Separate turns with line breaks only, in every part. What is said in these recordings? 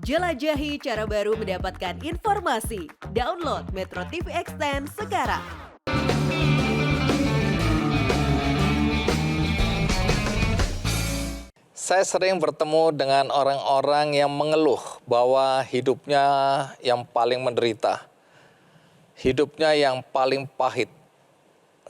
Jelajahi cara baru mendapatkan informasi. Download Metro TV Extend sekarang.
Saya sering bertemu dengan orang-orang yang mengeluh bahwa hidupnya yang paling menderita, hidupnya yang paling pahit.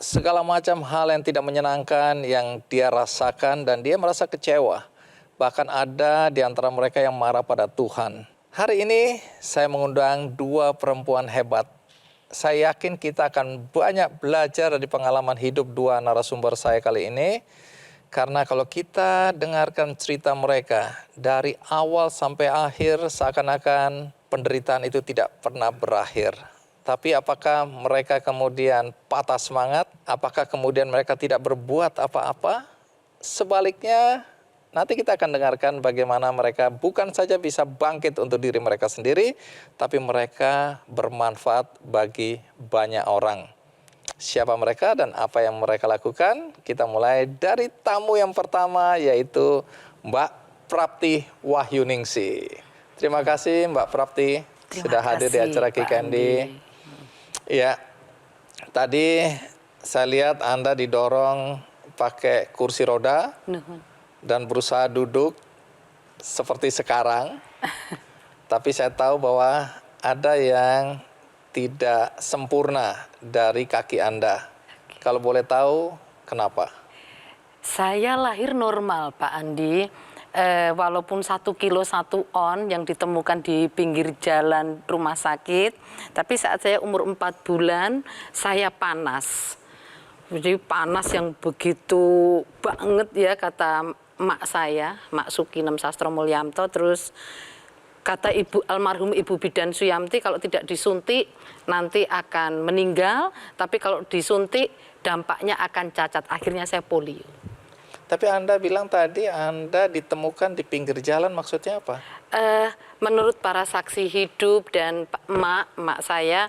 Segala macam hal yang tidak menyenangkan yang dia rasakan dan dia merasa kecewa. Bahkan ada di antara mereka yang marah pada Tuhan. Hari ini saya mengundang dua perempuan hebat. Saya yakin kita akan banyak belajar dari pengalaman hidup dua narasumber saya kali ini. Karena kalau kita dengarkan cerita mereka dari awal sampai akhir seakan-akan penderitaan itu tidak pernah berakhir. Tapi apakah mereka kemudian patah semangat? Apakah kemudian mereka tidak berbuat apa-apa? Sebaliknya, nanti kita akan dengarkan bagaimana mereka bukan saja bisa bangkit untuk diri mereka sendiri, tapi mereka bermanfaat bagi banyak orang. Siapa mereka dan apa yang mereka lakukan? Kita mulai dari tamu yang pertama, yaitu Mbak Prapti Wahyuningsi. Terima kasih Mbak Prapti sudah hadir di acara Kikendi. Ya, tadi saya lihat Anda didorong pakai kursi roda dan berusaha duduk seperti sekarang. Tapi saya tahu bahwa ada yang tidak sempurna dari kaki Anda. Kalau boleh tahu, kenapa?
Saya lahir normal, Pak Andi. Walaupun 1 kilo 1 on yang ditemukan di pinggir jalan rumah sakit, tapi saat saya umur 4 bulan, saya panas. Jadi panas yang begitu banget ya, kata mak saya, Mak Sukinem Sastro Mulyanto. Terus kata almarhum Ibu Bidan Suyamti, kalau tidak disuntik nanti akan meninggal, tapi kalau disuntik dampaknya akan cacat. Akhirnya saya polio.
Tapi Anda bilang tadi Anda ditemukan di pinggir jalan, maksudnya apa?
Menurut para saksi hidup dan emak saya,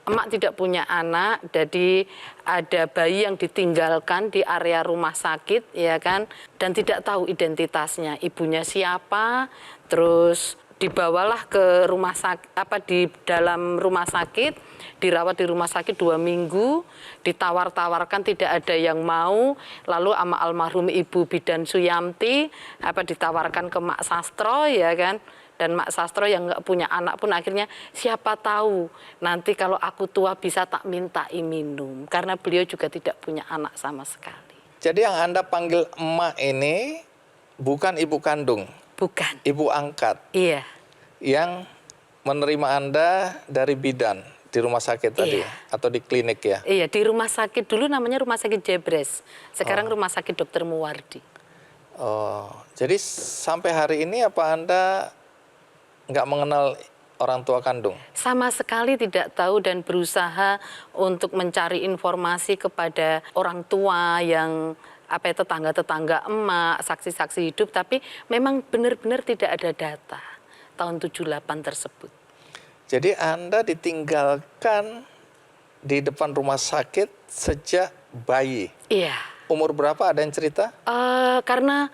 emak tidak punya anak, jadi ada bayi yang ditinggalkan di area rumah sakit, ya kan, dan tidak tahu identitasnya, ibunya siapa, terus dibawalah ke rumah sakit, di dalam rumah sakit, dirawat di rumah sakit 2 minggu, ditawar-tawarkan tidak ada yang mau, lalu sama almarhum Ibu Bidan Suyamti, ditawarkan ke Mak Sastro, ya kan, dan Mak Sastro yang nggak punya anak pun akhirnya siapa tahu nanti kalau aku tua bisa tak mintai minum, karena beliau juga tidak punya anak sama sekali.
Jadi yang Anda panggil emak ini bukan ibu kandung?
Bukan.
Ibu angkat?
Iya.
Yang menerima Anda dari bidan di rumah sakit tadi, atau di klinik ya?
Iya, di rumah sakit dulu namanya Rumah Sakit Jebres, sekarang Rumah Sakit Dr. Muwardi.
Oh, jadi sampai hari ini apa Anda nggak mengenal orang tua kandung? Sama
sekali tidak tahu dan berusaha untuk mencari informasi kepada orang tua yang tetangga-tetangga emak, saksi-saksi hidup, tapi memang benar-benar tidak ada data tahun 78 tersebut.
Jadi Anda ditinggalkan di depan rumah sakit sejak bayi? Iya. Umur berapa, ada yang cerita?
Karena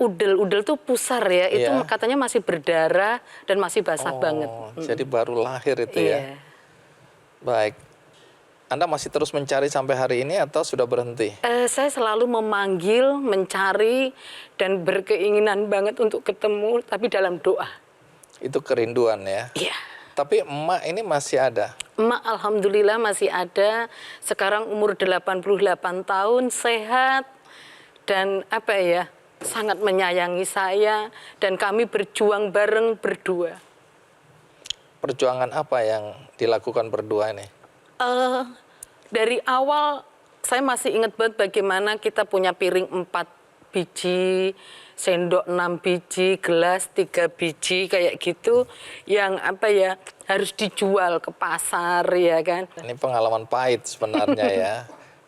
udel-udel tuh pusar ya, itu katanya masih berdarah dan masih basah banget.
Jadi baru lahir itu ya? Baik. Anda masih terus mencari sampai hari ini atau sudah berhenti?
Saya selalu memanggil, mencari, dan berkeinginan banget untuk ketemu, tapi dalam doa.
Itu kerinduan ya? Iya. Tapi emak ini masih ada?
Emak alhamdulillah masih ada. Sekarang umur 88 tahun, sehat, dan sangat menyayangi saya, dan kami berjuang bareng berdua.
Perjuangan apa yang dilakukan berdua ini?
Dari awal saya masih ingat banget bagaimana kita punya piring 4 biji, sendok 6 biji, gelas 3 biji kayak gitu, yang harus dijual ke pasar, ya kan.
Ini pengalaman pahit sebenarnya ya.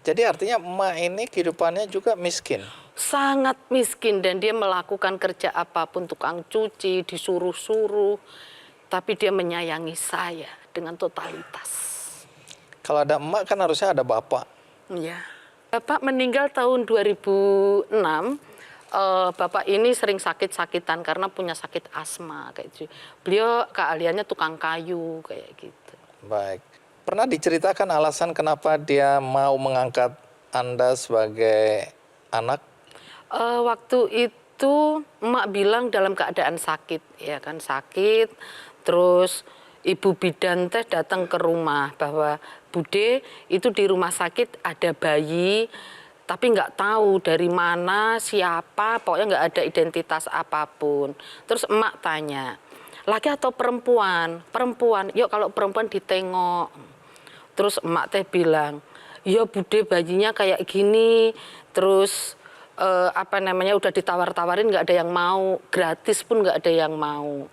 Jadi artinya emak ini kehidupannya juga miskin?
Sangat miskin, dan dia melakukan kerja apapun, tukang cuci, disuruh-suruh, tapi dia menyayangi saya dengan totalitas.
Kalau ada emak kan harusnya ada bapak.
Iya. Bapak meninggal tahun 2006, Bapak ini sering sakit-sakitan karena punya sakit asma kayak gitu. Beliau keahliannya tukang kayu kayak gitu.
Baik. Pernah diceritakan alasan kenapa dia mau mengangkat Anda sebagai anak?
Waktu itu emak bilang dalam keadaan sakit, ya kan sakit, terus ibu bidan teh datang ke rumah bahwa Bude itu di rumah sakit ada bayi, tapi nggak tahu dari mana, siapa, pokoknya nggak ada identitas apapun. Terus emak tanya, laki atau perempuan? Perempuan, yuk kalau perempuan ditengok. Terus emak teh bilang, ya Bude bayinya kayak gini, terus udah ditawar-tawarin nggak ada yang mau, gratis pun nggak ada yang mau.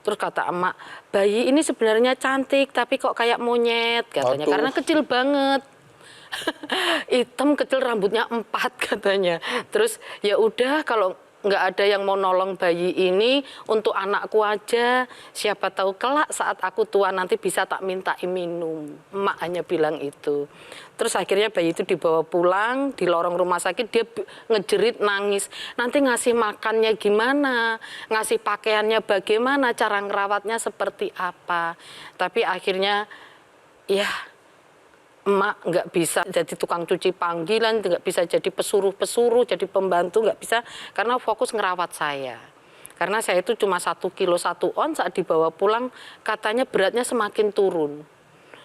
Terus kata emak, bayi ini sebenarnya cantik tapi kok kayak monyet katanya.
Aduh.
Karena kecil banget. Hitam kecil rambutnya 4 katanya. Terus ya udah kalau nggak ada yang mau nolong bayi ini untuk anakku aja. Siapa tahu kelak saat aku tua nanti bisa tak mintai minum. Emak hanya bilang itu. Terus akhirnya bayi itu dibawa pulang di lorong rumah sakit, dia ngejerit nangis. Nanti ngasih makannya gimana, ngasih pakaiannya bagaimana, cara ngerawatnya seperti apa. Tapi akhirnya ya emak nggak bisa jadi tukang cuci panggilan, nggak bisa jadi pesuruh-pesuruh, jadi pembantu, nggak bisa karena fokus ngerawat saya. Karena saya itu cuma 1 kilo 1 ons, saat dibawa pulang katanya beratnya semakin turun.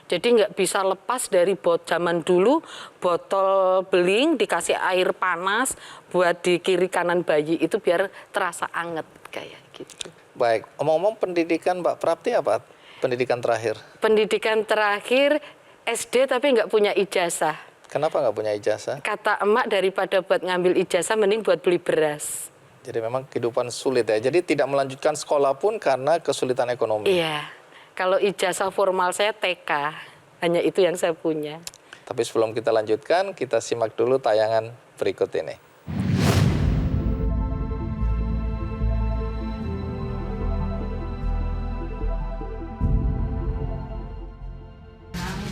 Jadi nggak bisa lepas dari zaman dulu botol beling dikasih air panas buat di kiri kanan bayi itu biar terasa anget kayak gitu.
Baik, omong-omong pendidikan Mbak Prapti apa? Pendidikan terakhir?
Pendidikan terakhir SD tapi nggak punya ijazah.
Kenapa nggak punya ijazah?
Kata emak daripada buat ngambil ijazah mending buat beli beras.
Jadi memang kehidupan sulit ya. Jadi tidak melanjutkan sekolah pun karena kesulitan ekonomi.
Iya. Kalau ijazah formal saya TK, hanya itu yang saya punya.
Tapi sebelum kita lanjutkan, kita simak dulu tayangan berikut ini.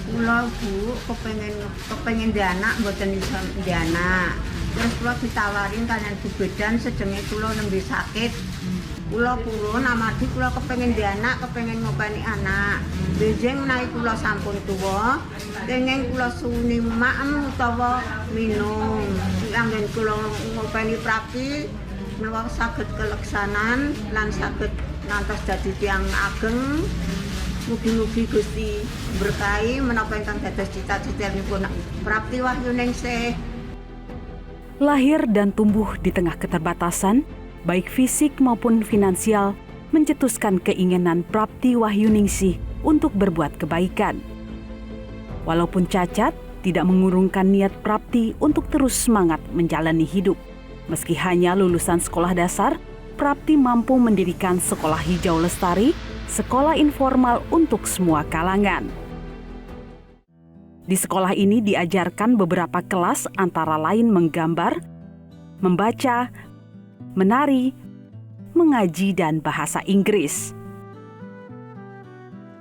Kula Bu kepengen anak mboten iso anak. Terus kula ditawarin kalian Bu Bidan sedenge kula nembe sakit. Kula purun amargi kula kepengen anak, kepengen ngopeni anak. Benjing menawi kula sampun tuwa, kenging kula suni maem utawa minum. Anggen kula ngopeni Prapti menawa saged keleksanan lan saged ngantos dadi tiyang ageng. Mugi-mugi Gusti berkahi menapa ingkang dados cita-citanipun Prapti Wahyuningsih.
Lahir dan tumbuh di tengah keterbatasan, baik fisik maupun finansial, mencetuskan keinginan Prapti Wahyuningsih untuk berbuat kebaikan. Walaupun cacat, tidak mengurungkan niat Prapti untuk terus semangat menjalani hidup. Meski hanya lulusan sekolah dasar, Prapti mampu mendirikan Sekolah Hijau Lestari, sekolah informal untuk semua kalangan. Di sekolah ini diajarkan beberapa kelas antara lain menggambar, membaca, menari, mengaji, dan bahasa Inggris.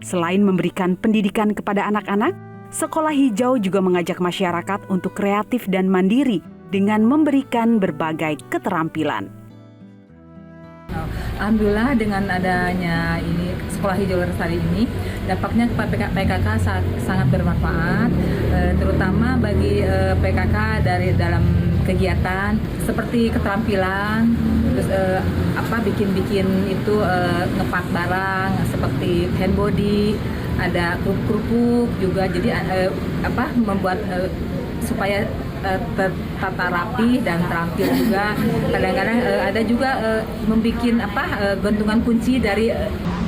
Selain memberikan pendidikan kepada anak-anak, Sekolah Hijau juga mengajak masyarakat untuk kreatif dan mandiri dengan memberikan berbagai keterampilan.
Alhamdulillah dengan adanya ini Sekolah Hijau Lestari ini dampaknya kepada PKK sangat bermanfaat, terutama bagi PKK dari dalam kegiatan seperti keterampilan, terus bikin itu ngepak barang seperti hand body, ada kerupuk juga, jadi membuat supaya tertata rapi dan terampil juga. Kadang-kadang ada juga membuat gantungan kunci dari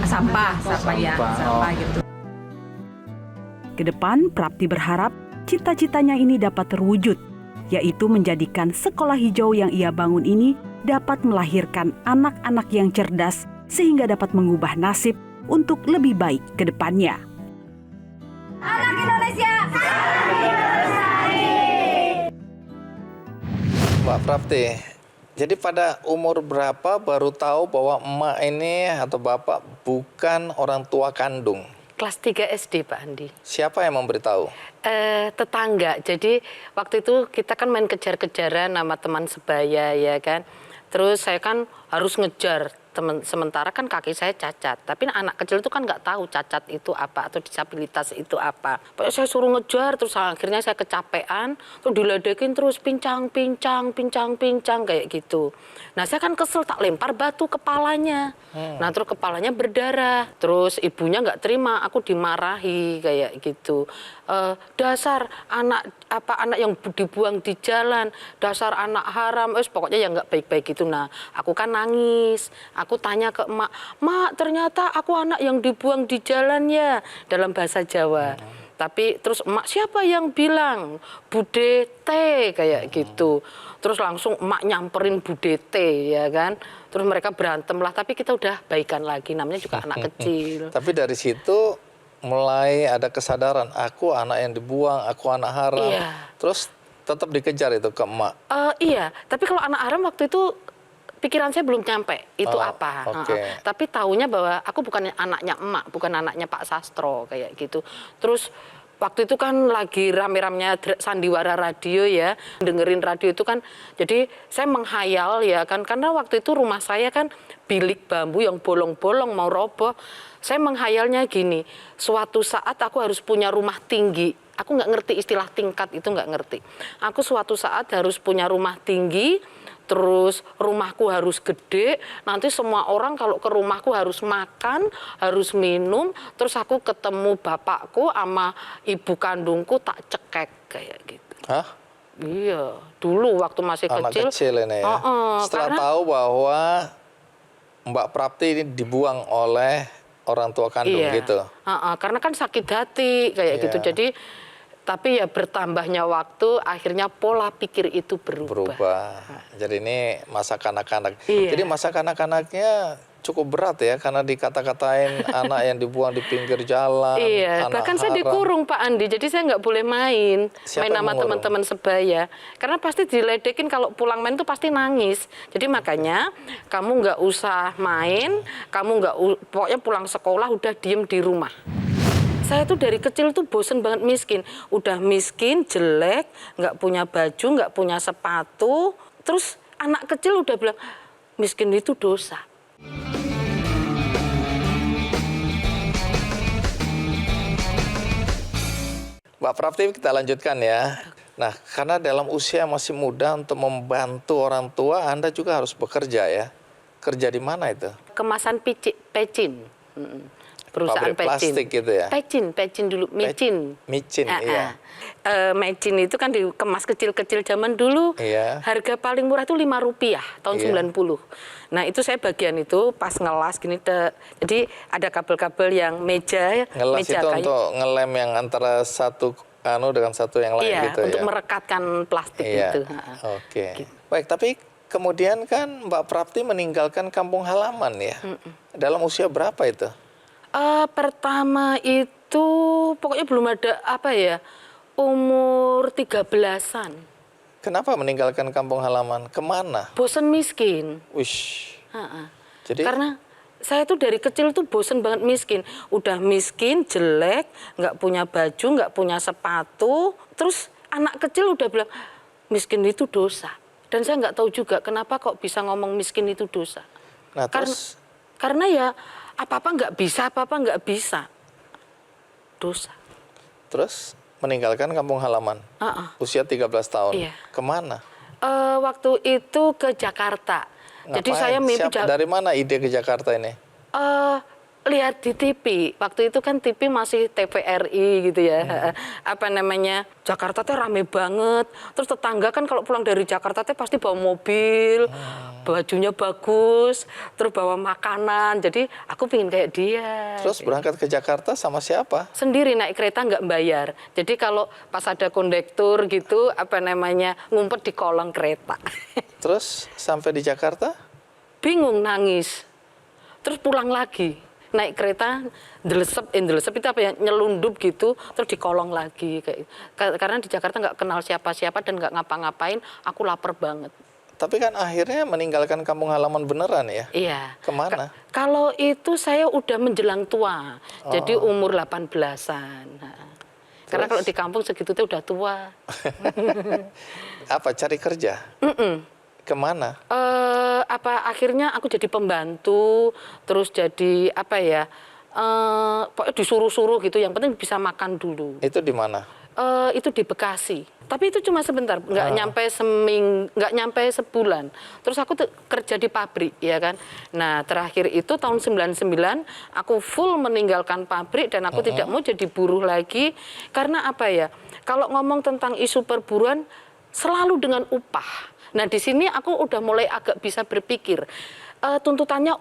sampah gitu.
Kedepan, Prapti berharap cita-citanya ini dapat terwujud, yaitu menjadikan Sekolah Hijau yang ia bangun ini dapat melahirkan anak-anak yang cerdas sehingga dapat mengubah nasib untuk lebih baik ke depannya.
Anak Indonesia!
Mbak Prapti, jadi pada umur berapa baru tahu bahwa emak ini atau bapak bukan orang tua kandung?
Kelas 3 SD Pak Andi.
Siapa yang memberitahu?
Tetangga. Jadi waktu itu kita kan main kejar-kejaran sama teman sebaya ya kan. Terus saya kan harus ngejar sementara kan kaki saya cacat. Tapi anak kecil itu kan nggak tahu cacat itu apa atau disabilitas itu apa. Pokoknya saya suruh ngejar, terus akhirnya saya kecapean, terus diledekin terus pincang kayak gitu. Nah saya kan kesel, tak lempar batu kepalanya. Nah terus kepalanya berdarah. Terus ibunya nggak terima, aku dimarahi kayak gitu. Dasar anak yang dibuang di jalan, dasar anak haram, pokoknya yang nggak baik-baik gitu. Nah aku kan nangis. Aku tanya ke emak, "Mak, ternyata aku anak yang dibuang di jalan ya," dalam bahasa Jawa. Tapi terus emak, "Siapa yang bilang?" "Budete," kayak gitu. Terus langsung emak nyamperin Budete, ya kan. Terus mereka berantem lah, tapi kita udah baikan lagi, namanya juga anak kecil.
Tapi dari situ mulai ada kesadaran, aku anak yang dibuang, aku anak haram.
Iya.
Terus tetap dikejar itu ke emak.
Iya, tapi kalau anak haram waktu itu pikiran saya belum nyampe itu apa.
Okay.
Tapi taunya bahwa aku bukan anaknya emak, bukan anaknya Pak Sastro kayak gitu. Terus waktu itu kan lagi rame-ramenya sandiwara radio ya, dengerin radio itu kan, jadi saya menghayal ya kan, karena waktu itu rumah saya kan bilik bambu yang bolong-bolong mau roboh. Saya menghayalnya gini, suatu saat aku harus punya rumah tinggi. Aku nggak ngerti istilah tingkat itu, nggak ngerti. Aku suatu saat harus punya rumah tinggi, terus rumahku harus gede, nanti semua orang kalau ke rumahku harus makan, harus minum, terus aku ketemu bapakku sama ibu kandungku tak cekek kayak gitu.
Hah?
Iya, dulu waktu masih
Anak
kecil.
kecil ini ya. Setelah tahu bahwa Mbak Prapti ini dibuang oleh orang tua kandung gitu.
Karena kan sakit hati kayak gitu. Jadi tapi ya bertambahnya waktu, akhirnya pola pikir itu berubah.
Jadi ini masa kanak-kanak.
Iya.
Jadi masa kanak-kanaknya cukup berat ya, karena dikata-katain anak yang dibuang di pinggir jalan.
Iya,
anak
bahkan saya
haram.
dikurung Pak Andi, jadi saya nggak boleh main
Siapa
sama
yang mengurung?
teman-teman sebaya. Karena pasti diledekin kalau pulang main tuh pasti nangis. Jadi makanya kamu nggak usah main, kamu pokoknya pulang sekolah udah diem di rumah. Saya tuh dari kecil tuh bosen banget miskin. Udah miskin, jelek, nggak punya baju, nggak punya sepatu. Terus anak kecil udah bilang, miskin itu dosa.
Mbak Prapti, kita lanjutkan ya. Nah, karena dalam usia masih muda untuk membantu orang tua, Anda juga harus bekerja ya. Kerja di mana itu?
Kemasan pecin. Perusahaan
Pabrik plastik gitu ya?
Pecin dulu, micin.
Micin, iya.
Micin itu kan dikemas kecil-kecil zaman dulu.
Iya.
Harga paling murah itu Rp5 tahun 90. Nah itu saya bagian itu pas ngelas gini. Jadi ada kabel-kabel yang meja
Ngelas itu
kayu.
untuk ngelem yang antara satu dengan satu yang lain gitu
untuk
ya?
merekatkan plastik itu.
Oke. Baik, tapi kemudian kan Mbak Prapti meninggalkan kampung halaman ya? Dalam usia berapa itu?
Pertama itu pokoknya belum ada umur 13-an.
Kenapa meninggalkan kampung halaman? Kemana?
Bosen miskin.
Wish. Jadi
Karena saya tuh dari kecil tuh bosen banget miskin. Udah miskin, jelek, nggak punya baju, nggak punya sepatu. Terus anak kecil udah bilang, miskin itu dosa. Dan saya nggak tahu juga kenapa kok bisa ngomong miskin itu dosa.
Nah, terus?
Karena ya apa-apa nggak bisa. Dosa.
Terus meninggalkan kampung halaman. Usia 13 tahun.
Iya.
Kemana?
Waktu itu ke Jakarta. Jadi
Ngapain?
saya mimpi
Dari mana ide ke Jakarta ini?
lihat di TV. Waktu itu kan TV masih TVRI gitu ya. Jakarta tuh rame banget. Terus tetangga kan kalau pulang dari Jakarta tuh pasti bawa mobil, bajunya bagus, terus bawa makanan. Jadi aku pengen kayak dia.
Terus berangkat ke Jakarta sama siapa?
Sendiri naik kereta nggak bayar. Jadi kalau pas ada kondektur gitu, ngumpet di kolong kereta.
Terus sampai di Jakarta?
Bingung, nangis. Terus pulang lagi. Naik kereta, ndelesep itu nyelundup gitu, terus di kolong lagi. Karena di Jakarta nggak kenal siapa-siapa dan nggak ngapa-ngapain, aku lapar banget.
Tapi kan akhirnya meninggalkan kampung halaman beneran ya?
Iya.
Kemana?
Kalau itu saya udah menjelang tua, jadi umur 18-an. Karena kalau di kampung segitu tuh udah tua.
Apa, cari kerja? kemana?
Akhirnya aku jadi pembantu, terus jadi pokoknya disuruh-suruh gitu. Yang penting bisa makan dulu.
Itu di mana?
Itu di Bekasi. Tapi itu cuma sebentar, nggak nyampe sebulan. Terus aku kerja di pabrik, ya kan. Nah, terakhir itu tahun 99 aku full meninggalkan pabrik dan aku tidak mau jadi buruh lagi karena kalau ngomong tentang isu perburuan selalu dengan upah. Nah, di sini aku udah mulai agak bisa berpikir tuntutannya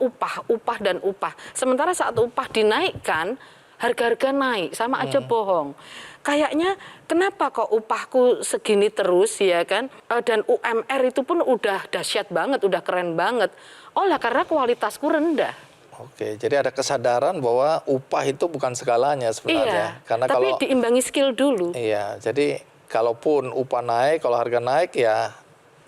upah dan upah. Sementara saat upah dinaikkan, harga-harga naik, sama aja bohong. Kayaknya kenapa kok upahku segini terus, ya kan? Dan UMR itu pun udah dahsyat banget, udah keren banget. Oh lah, karena kualitasku rendah.
Oke, jadi ada kesadaran bahwa upah itu bukan segalanya sebenarnya.
Iya,
Karena
tapi
kalau
diimbangi skill dulu.
Iya, jadi kalaupun upah naik, kalau harga naik ya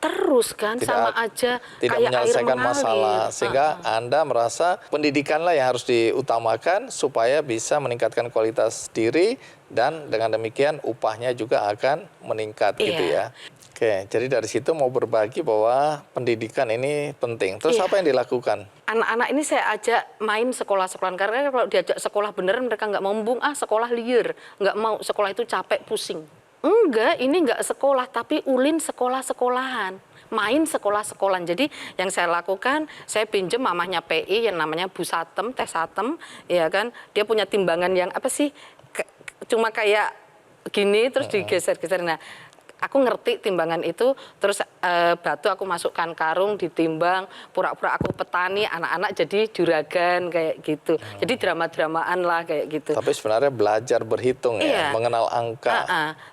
Terus kan sama aja
tidak
kayak
menyelesaikan
air mengalir.
masalah, sehingga Anda merasa pendidikanlah yang harus diutamakan supaya bisa meningkatkan kualitas diri dan dengan demikian upahnya juga akan meningkat gitu ya. Oke, jadi dari situ mau berbagi bahwa pendidikan ini penting. Terus apa yang dilakukan?
Anak-anak ini saya ajak main sekolah-sekolahan karena kalau diajak sekolah beneran mereka nggak mau, sekolah liar, nggak mau, sekolah itu capek, pusing. Enggak, ini enggak sekolah, tapi ulin sekolah-sekolahan. Main sekolah-sekolahan. Jadi yang saya lakukan, saya pinjem mamahnya PI yang namanya Bu Satem, Teh Satem, ya kan. Dia punya timbangan yang cuma kayak gini, terus digeser-geser. Nah, aku ngerti timbangan itu, terus batu aku masukkan karung, ditimbang, pura-pura aku petani, anak-anak jadi juragan kayak gitu. Jadi drama-dramaan lah kayak gitu.
Tapi sebenarnya belajar berhitung ya, mengenal angka.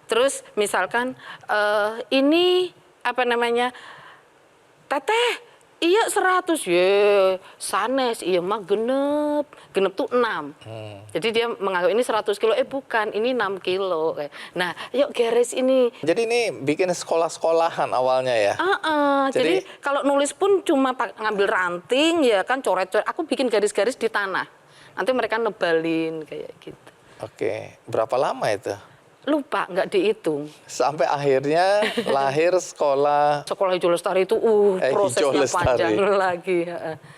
Terus misalkan ini Teteh, iya 100, sanes, iya mah genep tuh 6. Jadi dia menganggap ini 100 kilo, bukan, ini 6 kilo. Nah, yuk garis ini.
Jadi ini bikin sekolah-sekolahan awalnya ya?
Jadi kalau nulis pun cuma ngambil ranting, ya kan, coret-coret. Aku bikin garis-garis di tanah. Nanti mereka nebalin kayak gitu.
Oke, berapa lama itu?
Lupa, nggak dihitung.
Sampai akhirnya lahir sekolah
Hijau Lestari itu prosesnya panjang lagi.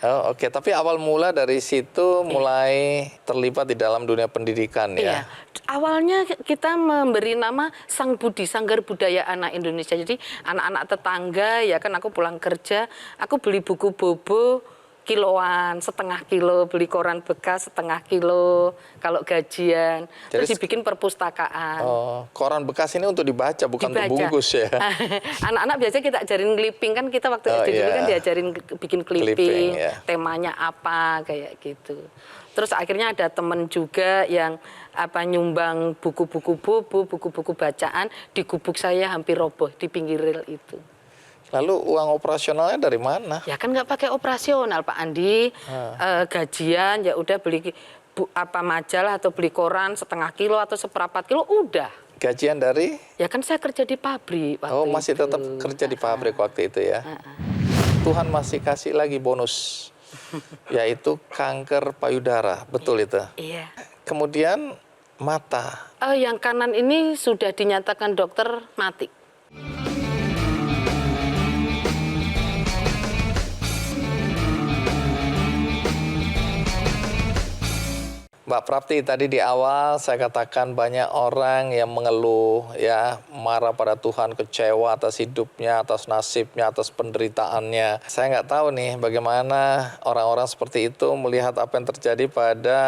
Oh, oke. Tapi awal mula dari situ mulai terlibat di dalam dunia pendidikan ya.
Awalnya kita memberi nama Sang Budi, Sanggar Budaya Anak Indonesia. Jadi anak-anak tetangga, ya kan, aku pulang kerja, aku beli buku bobo kiloan, setengah kilo, beli koran bekas setengah kilo kalau gajian. Terus dibikin perpustakaan.
Oh, koran bekas ini untuk dibaca, bukan untuk bungkus ya?
Anak-anak biasanya kita ajarin clipping, kan kita waktu SD dulu kan diajarin bikin clipping, temanya apa, kayak gitu. Terus akhirnya ada temen juga yang nyumbang buku-buku bobo, buku-buku bacaan, di gubuk saya hampir roboh di pinggir rel itu.
Lalu uang operasionalnya dari mana?
Ya kan nggak pakai operasional Pak Andi, gajian ya udah beli majalah atau beli koran setengah kilo atau seperempat kilo udah.
Gajian dari?
Ya kan saya kerja di pabrik waktu itu.
Masih tetap kerja di pabrik waktu itu ya. Tuhan masih kasih lagi bonus, yaitu kanker payudara, betul itu?
Iya.
Kemudian mata.
Yang kanan ini sudah dinyatakan dokter mati.
Mbak Prapti, tadi di awal saya katakan banyak orang yang mengeluh, ya, marah pada Tuhan, kecewa atas hidupnya, atas nasibnya, atas penderitaannya. Saya nggak tahu nih bagaimana orang-orang seperti itu melihat apa yang terjadi pada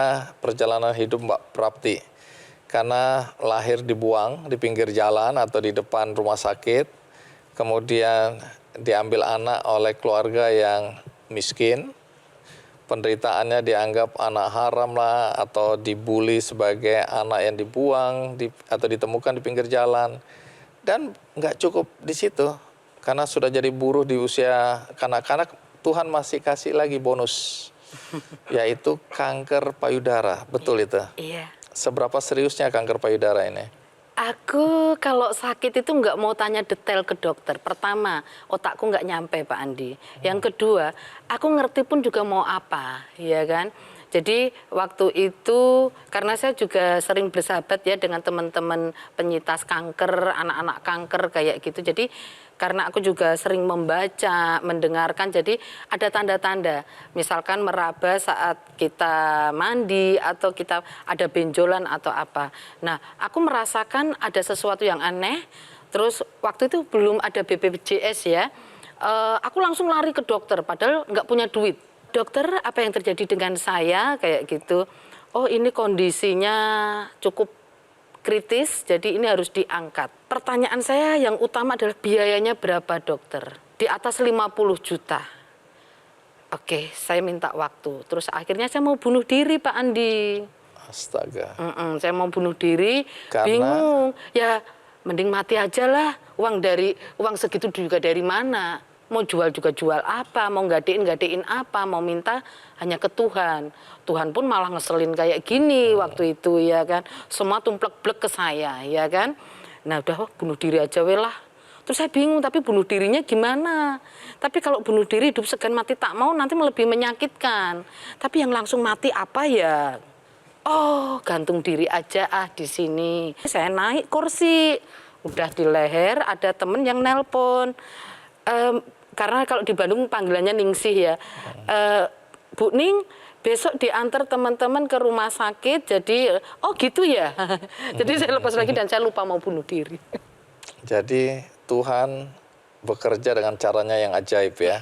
perjalanan hidup Mbak Prapti. Karena lahir dibuang di pinggir jalan atau di depan rumah sakit, kemudian diambil anak oleh keluarga yang miskin, penderitaannya dianggap anak haram lah, atau dibully sebagai anak yang dibuang atau ditemukan di pinggir jalan. Dan nggak cukup di situ, karena sudah jadi buruh di usia kanak-kanak, Tuhan masih kasih lagi bonus, yaitu kanker payudara. Betul itu?
Iya.
Seberapa seriusnya kanker payudara ini?
Aku kalau sakit itu nggak mau tanya detail ke dokter. Pertama, otakku nggak nyampe Pak Andi. Yang kedua, aku ngerti pun juga mau apa, ya kan? Jadi waktu itu karena saya juga sering bersahabat ya dengan teman-teman penyintas kanker, anak-anak kanker kayak gitu. Jadi karena aku juga sering membaca, mendengarkan, jadi ada tanda-tanda. Misalkan meraba saat kita mandi atau kita ada benjolan atau apa. Nah, aku merasakan ada sesuatu yang aneh. Terus waktu itu belum ada BPJS ya. Aku langsung lari ke dokter, padahal nggak punya duit. Dokter, apa yang terjadi dengan saya kayak gitu? Oh, ini kondisinya cukup kritis, jadi ini harus diangkat. Pertanyaan saya yang utama adalah biayanya berapa dokter? Di atas 50 juta. Oke, saya minta waktu. Terus akhirnya saya mau bunuh diri Pak Andi.
Astaga.
Saya mau bunuh diri,
Karena?
bingung. Ya mending mati aja lah. Uang segitu juga dari mana? Mau jual juga jual apa? Mau gadein apa? Mau minta hanya ke Tuhan. Tuhan pun malah ngeselin kayak gini waktu itu ya kan. Semua tumplek-blek ke saya ya kan. Nah udah bunuh diri aja weh lah. Terus saya bingung tapi bunuh dirinya gimana. Tapi kalau bunuh diri hidup segan mati tak mau nanti lebih menyakitkan. Tapi yang langsung mati apa ya? Oh gantung diri aja di sini. Saya naik kursi. Udah di leher ada temen yang nelpon. Karena kalau di Bandung panggilannya Ningsih ya. Bu Ning, besok diantar teman-teman ke rumah sakit, jadi oh gitu ya. Jadi saya lepas lagi dan saya lupa mau bunuh diri.
Jadi Tuhan bekerja dengan caranya yang ajaib ya.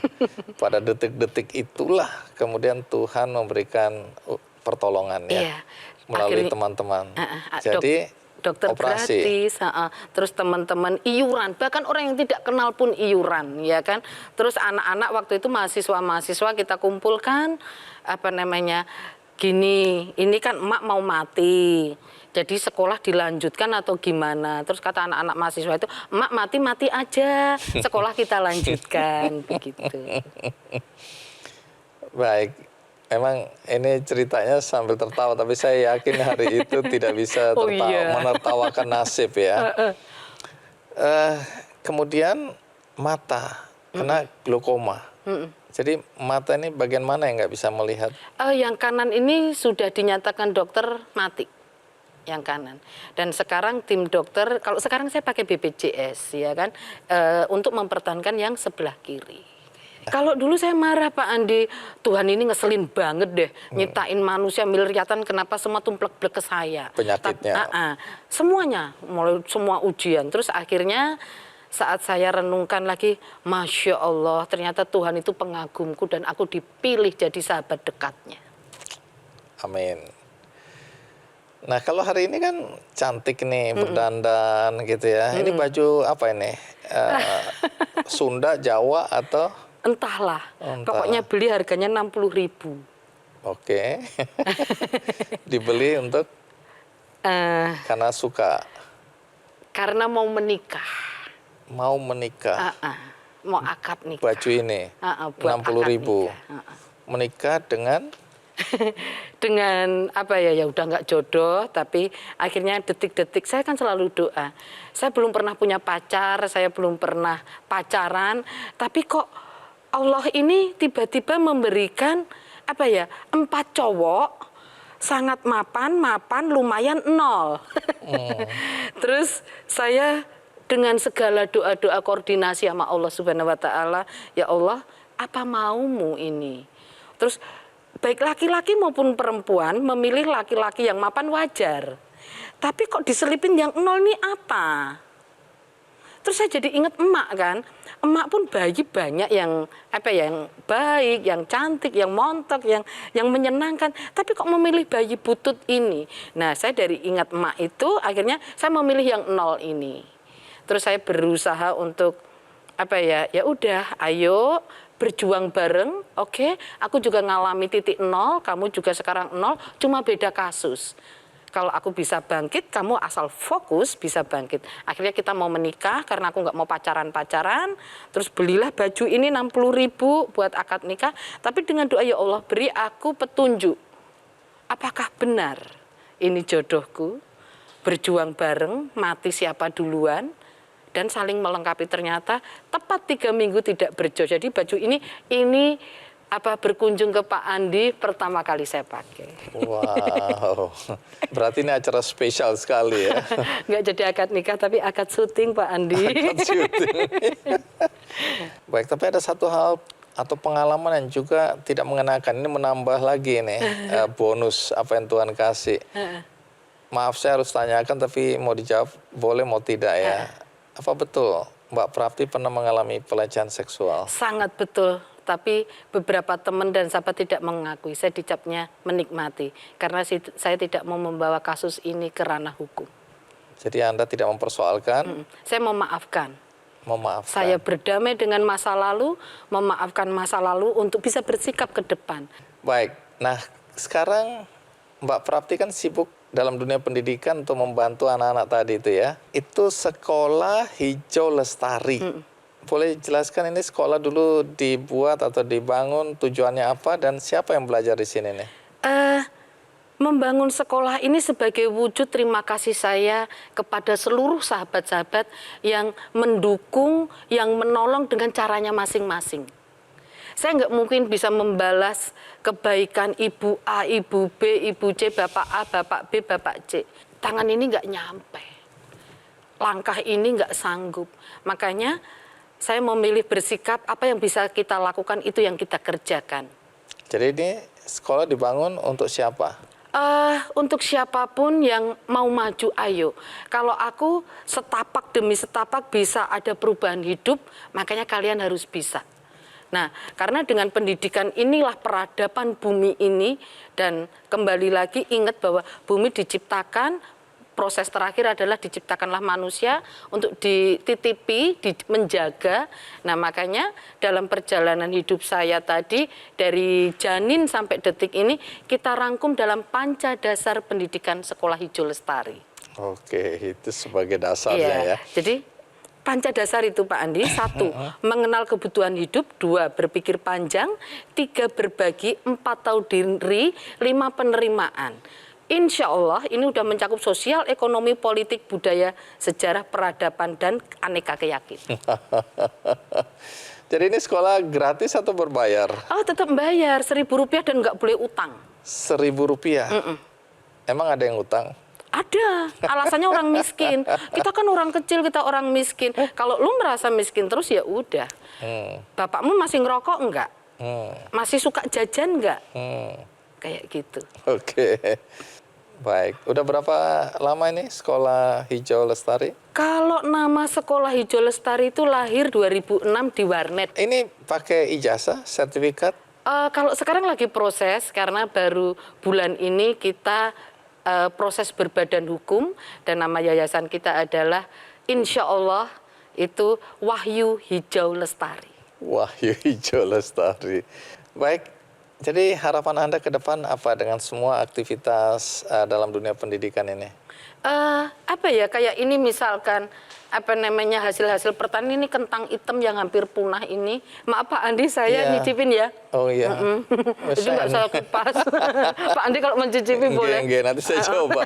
Pada detik-detik itulah kemudian Tuhan memberikan pertolongan ya.
Iya.
Melalui teman-teman. Jadi
dokter
operasi
gratis, terus teman-teman iuran, bahkan orang yang tidak kenal pun iuran, ya kan. Terus anak-anak waktu itu mahasiswa kita kumpulkan, gini, ini kan emak mau mati, jadi sekolah dilanjutkan atau gimana. Terus kata anak-anak mahasiswa itu, emak mati aja, sekolah kita lanjutkan, begitu.
Baik. Memang ini ceritanya sambil tertawa, tapi saya yakin hari itu tidak bisa menertawakan nasib ya. Kemudian mata, kena glaukoma. Jadi mata ini bagian mana yang nggak bisa melihat?
Yang kanan ini sudah dinyatakan dokter mati, yang kanan. Dan sekarang tim dokter, kalau sekarang saya pakai BPJS ya kan, untuk mempertahankan yang sebelah kiri. Kalau dulu saya marah Pak Andi, Tuhan ini ngeselin banget deh, nyiptain manusia miliaran kenapa semua tumplek-blek ke saya.
Penyakitnya.
Semuanya, mulai semua ujian. Terus akhirnya saat saya renungkan lagi, Masya Allah ternyata Tuhan itu pengagumku dan aku dipilih jadi sahabat dekatnya.
Amin. Nah kalau hari ini kan cantik nih, berdandan gitu ya. Ini baju apa ini? Sunda, Jawa atau?
Entahlah, pokoknya beli harganya 60.000.
Oke. Dibeli untuk? Karena suka?
Karena mau menikah.
Mau menikah?
Mau akad nikah.
Baju ini? 60.000. Menikah dengan?
Dengan apa ya udah nggak jodoh, tapi akhirnya detik-detik saya kan selalu doa. Saya belum pernah punya pacar, saya belum pernah pacaran, tapi kok Allah ini tiba-tiba memberikan 4 cowok sangat mapan lumayan 0. Terus saya dengan segala doa-doa koordinasi sama Allah Subhanahu wa taala, ya Allah, apa maumu ini? Terus baik laki-laki maupun perempuan memilih laki-laki yang mapan wajar. Tapi kok diselipin yang 0 ini apa? Terus saya jadi ingat emak kan, emak pun bayi banyak yang yang baik, yang cantik, yang montok, yang menyenangkan. Tapi kok memilih bayi butut ini? Nah saya dari ingat emak itu akhirnya saya memilih yang 0 ini. Terus saya berusaha untuk ya udah, ayo berjuang bareng. Oke, aku juga ngalami titik 0, kamu juga sekarang 0, cuma beda kasus. Kalau aku bisa bangkit, kamu asal fokus bisa bangkit. Akhirnya kita mau menikah karena aku nggak mau pacaran-pacaran. Terus belilah baju ini 60.000 buat akad nikah. Tapi dengan doa ya Allah beri aku petunjuk. Apakah benar ini jodohku? Berjuang bareng, mati siapa duluan. Dan saling melengkapi ternyata tepat 3 minggu tidak berjodoh. Jadi baju ini berkunjung ke Pak Andi pertama kali saya pakai.
Wow, berarti ini acara spesial sekali ya.
Nggak jadi akad nikah, tapi akad syuting Pak Andi.
Akad syuting. Baik, tapi ada satu hal atau pengalaman yang juga tidak mengenakan. Ini menambah lagi nih bonus apa yang Tuhan kasih. Maaf saya harus tanyakan, tapi mau dijawab boleh mau tidak ya. Apa betul Mbak Prapti pernah mengalami pelecehan seksual?
Sangat betul. Tapi beberapa teman dan sahabat tidak mengakui. Saya dicapnya menikmati. Karena saya tidak mau membawa kasus ini ke ranah hukum.
Jadi Anda tidak mempersoalkan?
Saya memaafkan.
Memaafkan.
Saya berdamai dengan masa lalu, memaafkan masa lalu untuk bisa bersikap ke depan.
Baik, nah sekarang Mbak Prapti kan sibuk dalam dunia pendidikan untuk membantu anak-anak tadi itu ya. Itu Sekolah Hijau Lestari. Boleh jelaskan ini sekolah dulu dibuat atau dibangun, tujuannya apa dan siapa yang belajar di sini nih?
Membangun sekolah ini sebagai wujud terima kasih saya kepada seluruh sahabat-sahabat yang mendukung, yang menolong dengan caranya masing-masing. Saya nggak mungkin bisa membalas kebaikan Ibu A, Ibu B, Ibu C, Bapak A, Bapak B, Bapak C. Tangan ini nggak nyampe. Langkah ini nggak sanggup. Makanya saya memilih bersikap apa yang bisa kita lakukan itu yang kita kerjakan.
Jadi ini sekolah dibangun untuk siapa?
Untuk siapapun yang mau maju, ayo. Kalau aku setapak demi setapak bisa ada perubahan hidup, makanya kalian harus bisa. Nah, karena dengan pendidikan inilah peradaban bumi ini, dan kembali lagi ingat bahwa bumi diciptakan, proses terakhir adalah diciptakanlah manusia untuk dititipi, menjaga. Nah, makanya dalam perjalanan hidup saya tadi, dari janin sampai detik ini, kita rangkum dalam Panca Dasar Pendidikan Sekolah Hijau Lestari.
Oke, itu sebagai dasarnya ya.
Jadi Panca dasar itu Pak Andi, 1, mengenal kebutuhan hidup, 2, berpikir panjang, 3, berbagi, 4, tahu diri, 5, penerimaan. Insya Allah ini udah mencakup sosial, ekonomi, politik, budaya, sejarah, peradaban, dan aneka keyakinan.
Jadi ini sekolah gratis atau berbayar?
Oh, tetap bayar, Rp1.000 dan nggak boleh utang.
Rp1.000? Emang ada yang utang?
Ada, alasannya orang miskin. Kita kan orang kecil, kita orang miskin. Kalau lu merasa miskin terus ya udah. Bapakmu masih ngerokok enggak? Masih suka jajan enggak? Kayak gitu.
Oke. Baik, udah berapa lama ini Sekolah Hijau Lestari?
Kalau nama Sekolah Hijau Lestari itu lahir 2006 di Warnet.
Ini pakai ijazah, sertifikat?
Kalau sekarang lagi proses, karena baru bulan ini kita proses berbadan hukum, dan nama yayasan kita adalah insya Allah itu Wahyu Hijau Lestari. Wahyu
Hijau Lestari. Baik, jadi harapan Anda ke depan apa dengan semua aktivitas dalam dunia pendidikan ini?
Apa ya, kayak ini misalkan hasil-hasil pertanian ini, kentang hitam yang hampir punah ini. Maaf Pak Andi, saya nyicipin ya.
Oh iya.
Jadi nggak saya kupas. Pak Andi kalau mencicipi boleh.
Nanti saya coba.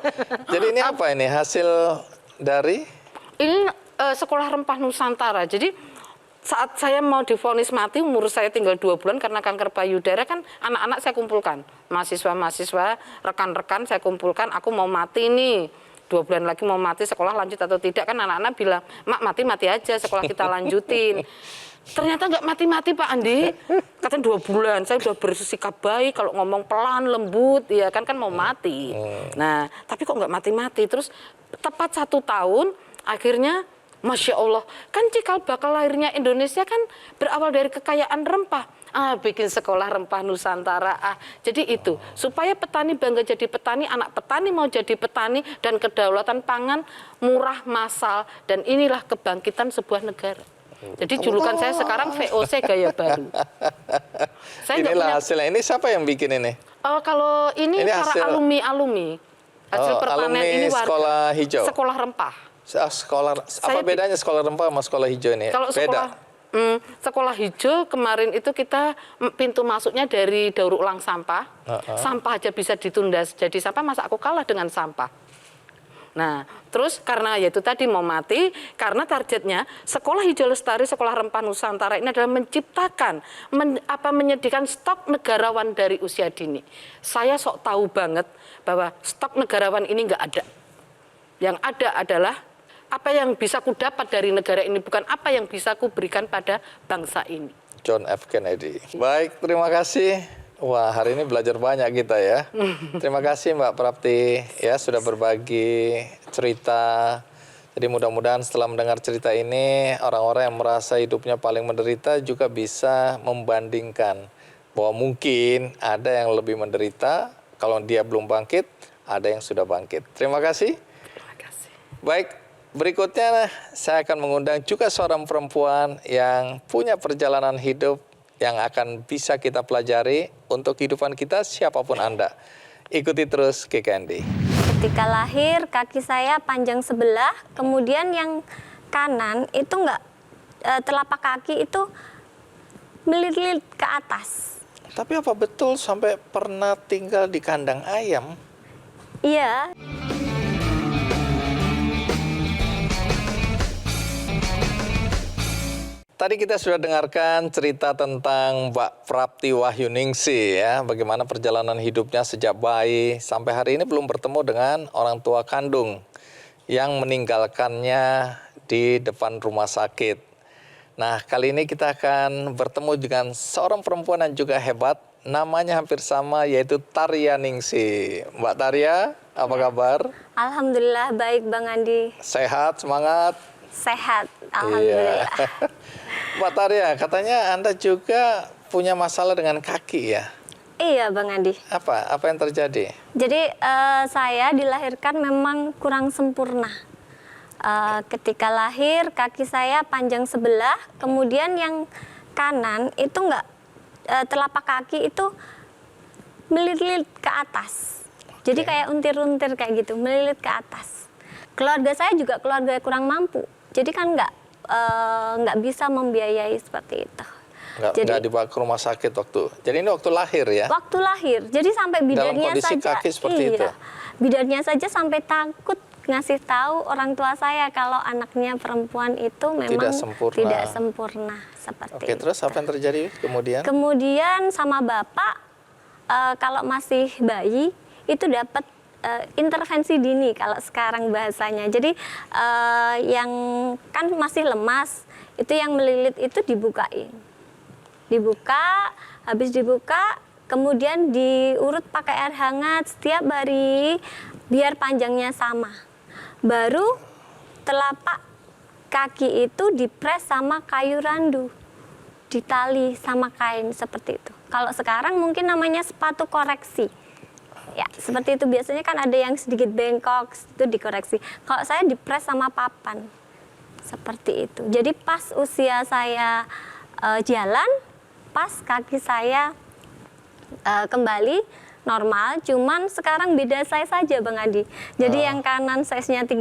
Jadi ini apa ini hasil dari?
Ini Sekolah Rempah Nusantara. Jadi saat saya mau divonis mati, umur saya tinggal 2 bulan karena kanker payudara, kan anak-anak saya kumpulkan. Mahasiswa-mahasiswa, rekan-rekan saya kumpulkan, aku mau mati nih. 2 bulan lagi mau mati, sekolah lanjut atau tidak, kan anak-anak bilang, Mak mati-mati aja, sekolah kita lanjutin. Ternyata nggak mati-mati Pak Andi, katanya 2 bulan, saya udah bersikap baik, kalau ngomong pelan, lembut, ya kan mau mati. Nah, tapi kok nggak mati-mati, terus tepat 1 tahun, akhirnya Masya Allah, kan cikal bakal lahirnya Indonesia kan berawal dari kekayaan rempah. Bikin Sekolah Rempah Nusantara. Jadi itu, supaya petani bangga jadi petani, anak petani mau jadi petani, dan kedaulatan pangan murah, massal, dan inilah kebangkitan sebuah negara. Jadi julukan saya sekarang VOC gaya baru. Saya
inilah hasilnya. Ini siapa yang bikin ini?
Kalau ini para alumni. Hasil pertanian ini warga.
Sekolah Hijau?
Sekolah Rempah.
Apa bedanya Sekolah Rempah sama Sekolah Hijau ini?
Kalau Sekolah Hijau kemarin itu kita pintu masuknya dari daur ulang sampah. Sampah aja bisa ditunda jadi sampah, masa aku kalah dengan sampah. Nah, terus karena yaitu tadi mau mati, karena targetnya Sekolah Hijau Lestari, Sekolah Rempah Nusantara ini adalah menciptakan, menyediakan stok negarawan dari usia dini. Saya sok tahu banget bahwa stok negarawan ini nggak ada. Yang ada adalah apa yang bisa ku dapat dari negara ini, bukan apa yang bisa ku berikan pada bangsa ini.
John F. Kennedy. Baik, terima kasih. Wah, hari ini belajar banyak kita ya. Terima kasih Mbak Prapti ya sudah berbagi cerita. Jadi mudah-mudahan setelah mendengar cerita ini, orang-orang yang merasa hidupnya paling menderita juga bisa membandingkan bahwa mungkin ada yang lebih menderita, kalau dia belum bangkit, ada yang sudah bangkit. Terima kasih.
Terima kasih.
Baik, berikutnya saya akan mengundang juga seorang perempuan yang punya perjalanan hidup yang akan bisa kita pelajari untuk kehidupan kita siapapun Anda. Ikuti terus KKND.
Ketika lahir kaki saya panjang sebelah, kemudian yang kanan itu enggak, telapak kaki itu melilit ke atas.
Tapi apa betul sampai pernah tinggal di kandang ayam?
Iya.
Tadi kita sudah dengarkan cerita tentang Mbak Prapti Wahyuningsih ya, bagaimana perjalanan hidupnya sejak bayi sampai hari ini belum bertemu dengan orang tua kandung yang meninggalkannya di depan rumah sakit. Nah, kali ini kita akan bertemu dengan seorang perempuan yang juga hebat, namanya hampir sama yaitu Tarya Ningsih. Mbak Tarya, apa kabar?
Alhamdulillah baik Bang Andi.
Sehat, semangat?
Sehat, alhamdulillah.
Iya. Mbak Tarya, katanya Anda juga punya masalah dengan kaki ya?
Iya Bang Andi.
Apa yang terjadi?
Jadi saya dilahirkan memang kurang sempurna. Ketika lahir kaki saya panjang sebelah, kemudian yang kanan itu enggak, telapak kaki itu melilit ke atas. Jadi kayak untir-untir kayak gitu, melilit ke atas. Keluarga saya juga keluarga kurang mampu. Jadi kan nggak bisa membiayai seperti itu.
Nggak dibawa ke rumah sakit waktu. Jadi ini waktu lahir ya?
Waktu lahir. Jadi sampai bidarnya
dalam kondisi
saja.
kaki seperti itu?
Bidarnya saja sampai takut ngasih tahu orang tua saya kalau anaknya perempuan itu memang tidak sempurna seperti
Oke,
itu.
terus apa yang terjadi kemudian?
Kemudian sama bapak kalau masih bayi itu dapat intervensi dini kalau sekarang bahasanya. Jadi yang kan masih lemas, itu yang melilit itu dibukain. Dibuka, habis dibuka, kemudian diurut pakai air hangat setiap hari biar panjangnya sama. Baru telapak kaki itu dipres sama kayu randu, ditali sama kain seperti itu. Kalau sekarang mungkin namanya sepatu koreksi. Ya, seperti itu biasanya kan ada yang sedikit bengkok, itu dikoreksi. Kalau saya dipres sama papan, seperti itu. Jadi pas usia saya jalan, pas kaki saya kembali normal, cuman sekarang beda size saja Bang Adi. Jadi yang kanan size-nya 35,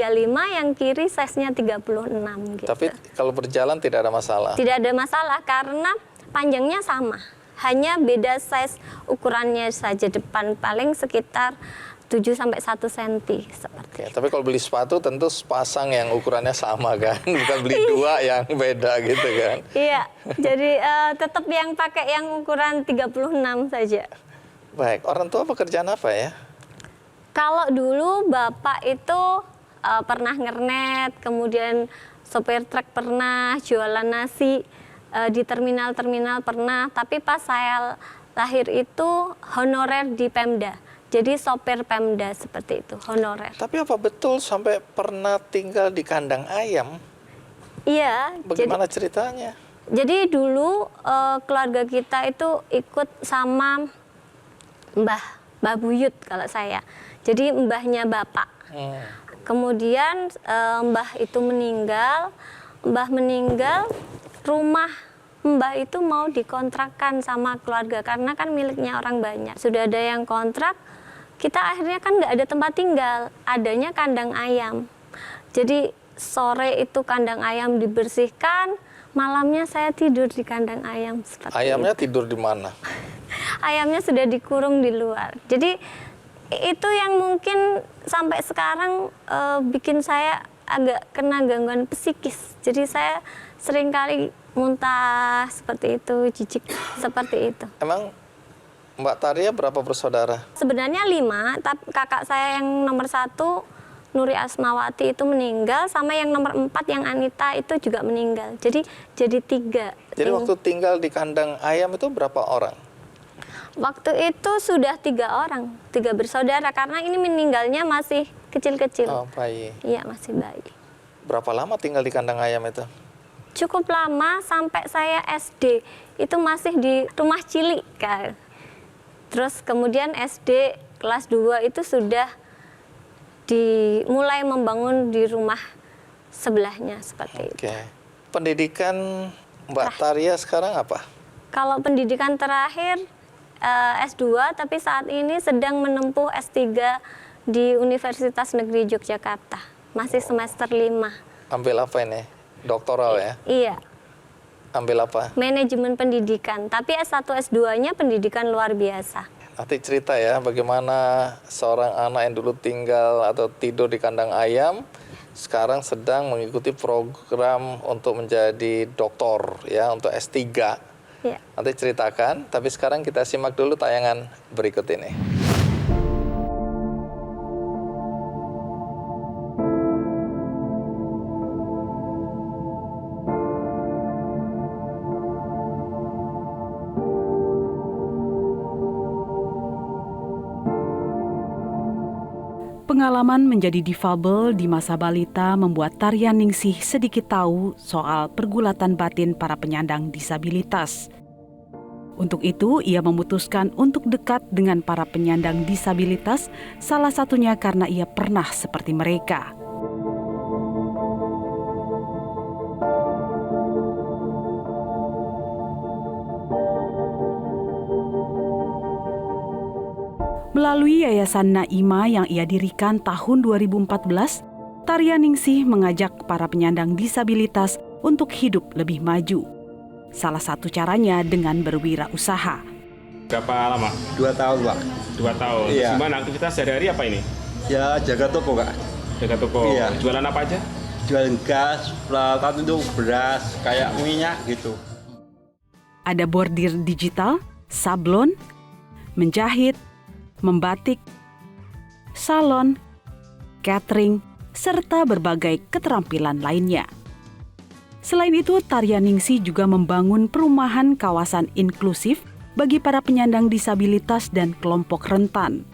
yang kiri size-nya 36 gitu.
Tapi kalau berjalan tidak ada masalah?
Tidak ada masalah karena panjangnya sama. Hanya beda size ukurannya saja, depan paling sekitar 7-1 cm seperti.
Oke, tapi kalau beli sepatu tentu sepasang yang ukurannya sama kan, bukan beli dua yang beda gitu kan?
Iya, jadi tetap yang pakai yang ukuran 36 saja.
Baik, orang tua pekerjaan apa ya?
Kalau dulu bapak itu pernah ngernet, kemudian sopir truk pernah, jualan nasi di terminal-terminal pernah, tapi pas saya lahir itu honorer di Pemda. Jadi sopir Pemda seperti itu, honorer.
Tapi apa betul sampai pernah tinggal di kandang ayam?
Iya.
Bagaimana ceritanya?
Jadi dulu keluarga kita itu ikut sama Mbah Buyut kalau saya. Jadi mbahnya bapak. Kemudian mbah itu meninggal, rumah mbah itu mau dikontrakkan sama keluarga karena kan miliknya orang banyak. Sudah ada yang kontrak, kita akhirnya kan nggak ada tempat tinggal, adanya kandang ayam. Jadi sore itu kandang ayam dibersihkan, malamnya saya tidur di kandang ayam. Seperti
Ayamnya
itu.
tidur di mana?
Ayamnya sudah dikurung di luar. Jadi itu yang mungkin sampai sekarang bikin saya agak kena gangguan psikis. Jadi saya seringkali muntah seperti itu, jijik seperti itu.
Emang Mbak Taria berapa bersaudara?
Sebenarnya 5, tapi kakak saya yang nomor 1, Nuri Asmawati itu meninggal, sama yang nomor 4 yang Anita itu juga meninggal. Jadi 3.
Jadi waktu tinggal di kandang ayam itu berapa orang?
Waktu itu sudah 3 orang, 3 bersaudara, karena ini meninggalnya masih kecil-kecil.
Oh, bayi.
Iya, masih bayi.
Berapa lama tinggal di kandang ayam itu?
Cukup lama, sampai saya SD itu masih di rumah cilik kan. Terus kemudian SD kelas 2 itu sudah mulai membangun di rumah sebelahnya seperti itu.
Oke. Pendidikan Mbak Taria sekarang apa?
Kalau pendidikan terakhir S2, tapi saat ini sedang menempuh S3 di Universitas Negeri Yogyakarta. Masih semester 5.
Ambil apa ini? Doktoral ya?
Iya.
Ambil apa?
Manajemen pendidikan, tapi S1 S2-nya pendidikan luar biasa.
Nanti cerita ya bagaimana seorang anak yang dulu tinggal atau tidur di kandang ayam sekarang sedang mengikuti program untuk menjadi doktor ya, untuk S3.
Ya.
Nanti ceritakan, tapi sekarang kita simak dulu tayangan berikut ini.
Pengalaman menjadi difabel di masa balita membuat Tarian Ningsih sedikit tahu soal pergulatan batin para penyandang disabilitas. Untuk itu, ia memutuskan untuk dekat dengan para penyandang disabilitas, salah satunya karena ia pernah seperti mereka. Melalui Yayasan Naima yang ia dirikan tahun 2014, Tarian Ningsih mengajak para penyandang disabilitas untuk hidup lebih maju. Salah satu caranya dengan berwirausaha.
Berapa lama?
2 tahun, Pak.
2 tahun.
Iya.
Gimana aktivitas sehari-hari apa ini?
Ya, jaga toko, Kak.
Jaga toko.
Iya.
Jualan apa aja?
Jualan gas, peralatan untuk beras, kayak minyak gitu.
Ada bordir digital, sablon, menjahit, membatik, salon, catering, serta berbagai keterampilan lainnya. Selain itu, Tarian Ningsih juga membangun perumahan kawasan inklusif bagi para penyandang disabilitas dan kelompok rentan.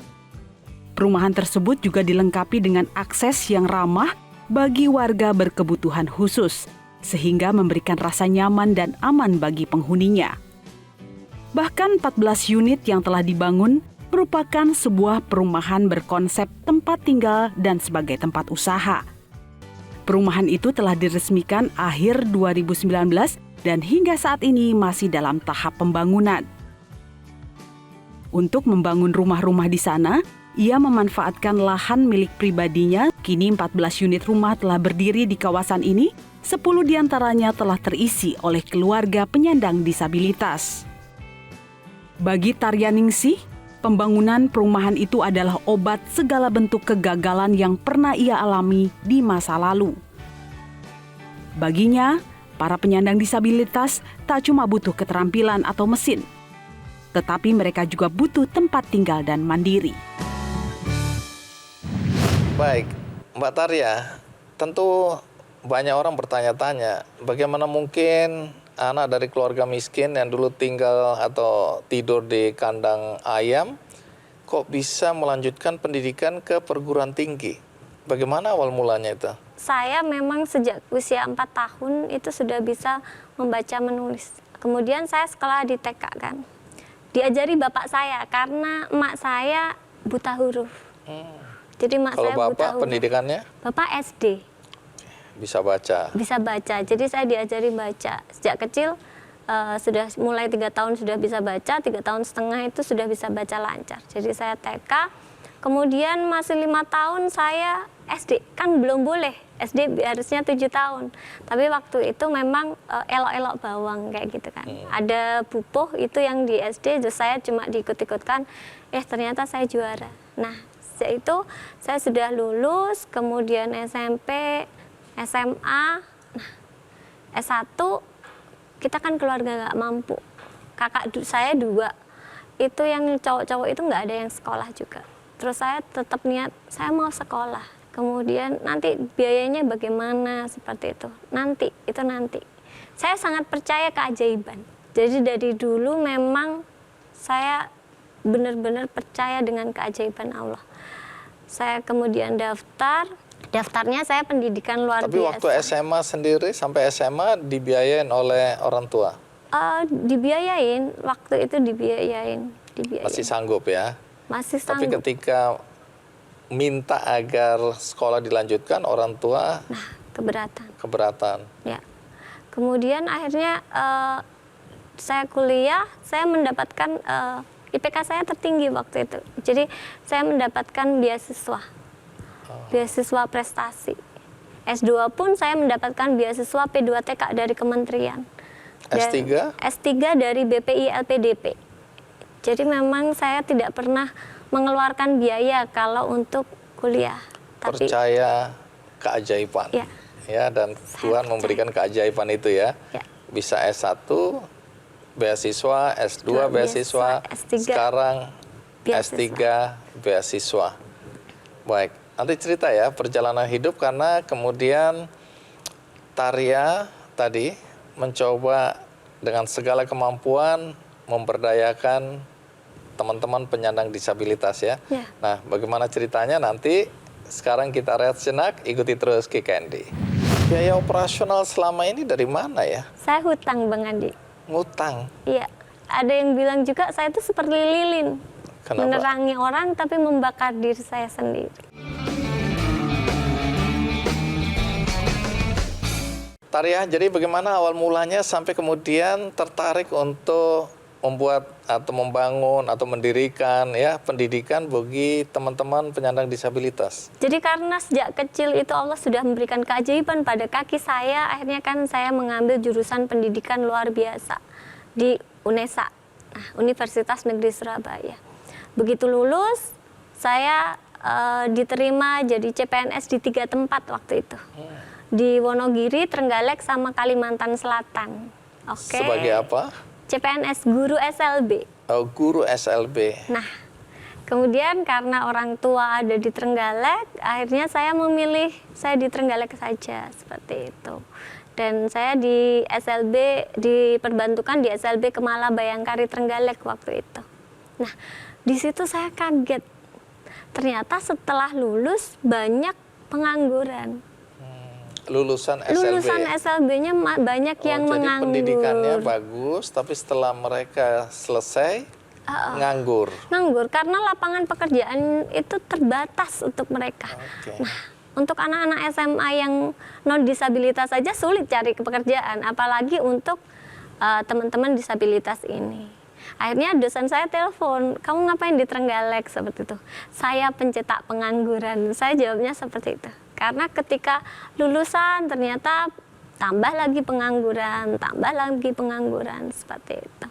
Perumahan tersebut juga dilengkapi dengan akses yang ramah bagi warga berkebutuhan khusus, sehingga memberikan rasa nyaman dan aman bagi penghuninya. Bahkan 14 unit yang telah dibangun merupakan sebuah perumahan berkonsep tempat tinggal dan sebagai tempat usaha. Perumahan itu telah diresmikan akhir 2019 dan hingga saat ini masih dalam tahap pembangunan. Untuk membangun rumah-rumah di sana, ia memanfaatkan lahan milik pribadinya. Kini 14 unit rumah telah berdiri di kawasan ini, 10 diantaranya telah terisi oleh keluarga penyandang disabilitas. Bagi Tarian Ningsih, pembangunan perumahan itu adalah obat segala bentuk kegagalan yang pernah ia alami di masa lalu. Baginya, para penyandang disabilitas tak cuma butuh keterampilan atau mesin, tetapi mereka juga butuh tempat tinggal dan mandiri.
Baik, Mbak Taria, tentu banyak orang bertanya-tanya, bagaimana mungkin anak dari keluarga miskin yang dulu tinggal atau tidur di kandang ayam, kok bisa melanjutkan pendidikan ke perguruan tinggi? Bagaimana awal mulanya itu?
Saya memang sejak usia 4 tahun itu sudah bisa membaca menulis. Kemudian saya sekolah di TK kan. Diajari bapak saya karena emak saya buta huruf. Jadi emak
Kalau
saya buta
bapak
huruf.
pendidikannya?
Bapak SD.
Bisa baca.
Bisa baca. Jadi saya diajari baca. Sejak kecil sudah mulai 3 tahun sudah bisa baca, 3 tahun setengah itu sudah bisa baca lancar. Jadi saya TK. Kemudian masih 5 tahun saya SD. Kan belum boleh. SD harusnya 7 tahun. Tapi waktu itu memang elok-elok bawang kayak gitu kan. Ada pupuh itu yang di SD, terus saya cuma diikut-ikutkan. Ternyata saya juara. Nah, sejak itu saya sudah lulus, kemudian SMP, SMA, nah, S1 kita kan keluarga nggak mampu. Kakak saya 2, itu yang cowok-cowok itu nggak ada yang sekolah juga. Terus saya tetap niat, saya mau sekolah. Kemudian nanti biayanya bagaimana, seperti itu. Nanti. Saya sangat percaya keajaiban. Jadi dari dulu memang saya benar-benar percaya dengan keajaiban Allah. Saya kemudian daftarnya saya pendidikan luar
Tapi
biasa.
waktu SMA sendiri sampai SMA dibiayain oleh orang tua?
Dibiayain, waktu itu dibiayain.
Masih sanggup ya?
Masih
Tapi
sanggup.
ketika minta agar sekolah dilanjutkan, orang tua
Nah, keberatan.
Ya.
Kemudian akhirnya saya kuliah, saya mendapatkan IPK saya tertinggi waktu itu. Jadi saya mendapatkan beasiswa prestasi. S2 pun saya mendapatkan beasiswa P2TK dari kementerian.
S3?
S3 dari BPI LPDP. Jadi memang saya tidak pernah mengeluarkan biaya kalau untuk kuliah. Tapi
percaya keajaiban. Ya, dan Tuhan memberikan keajaiban itu ya. Bisa S1 beasiswa, S2 beasiswa,
S3
sekarang S3 beasiswa. Baik, nanti cerita ya perjalanan hidup, karena kemudian Taria tadi mencoba dengan segala kemampuan memberdayakan teman-teman penyandang disabilitas ya. Nah, bagaimana ceritanya nanti sekarang kita rehat sejenak, ikuti terus Ki Candy. Biaya operasional selama ini dari mana ya?
Saya hutang, Bang Andi.
Ngutang?
Iya, ada yang bilang juga saya itu seperti lilin.
Kenapa?
Menerangi orang tapi membakar diri saya sendiri.
Taria, jadi bagaimana awal mulanya sampai kemudian tertarik untuk membuat atau membangun atau mendirikan ya pendidikan bagi teman-teman penyandang disabilitas?
Jadi karena sejak kecil itu Allah sudah memberikan keajaiban pada kaki saya, akhirnya kan saya mengambil jurusan pendidikan luar biasa di UNESA, Universitas Negeri Surabaya. Begitu lulus, saya diterima jadi CPNS di 3 tempat waktu itu. Di Wonogiri, Trenggalek, sama Kalimantan Selatan. Oke.
Sebagai apa?
CPNS, guru SLB.
Oh, guru SLB.
Nah, kemudian karena orang tua ada di Trenggalek, akhirnya saya memilih saya di Trenggalek saja, seperti itu. Dan saya di SLB, diperbantukan di SLB Kemala Bayangkari Trenggalek waktu itu. Nah, di situ saya kaget. Ternyata setelah lulus banyak pengangguran.
Lulusan SLB.
Lulusan SLB-nya banyak yang
jadi
menganggur.
Pendidikannya bagus, tapi setelah mereka selesai nganggur.
Nganggur karena lapangan pekerjaan itu terbatas untuk mereka. Nah, untuk anak-anak SMA yang non disabilitas saja sulit cari pekerjaan, apalagi untuk teman-teman disabilitas ini. Akhirnya dosen saya telepon, kamu ngapain di Trenggalek, seperti itu. Saya pencetak pengangguran. Saya jawabnya seperti itu. Karena ketika lulusan ternyata tambah lagi pengangguran, seperti itu.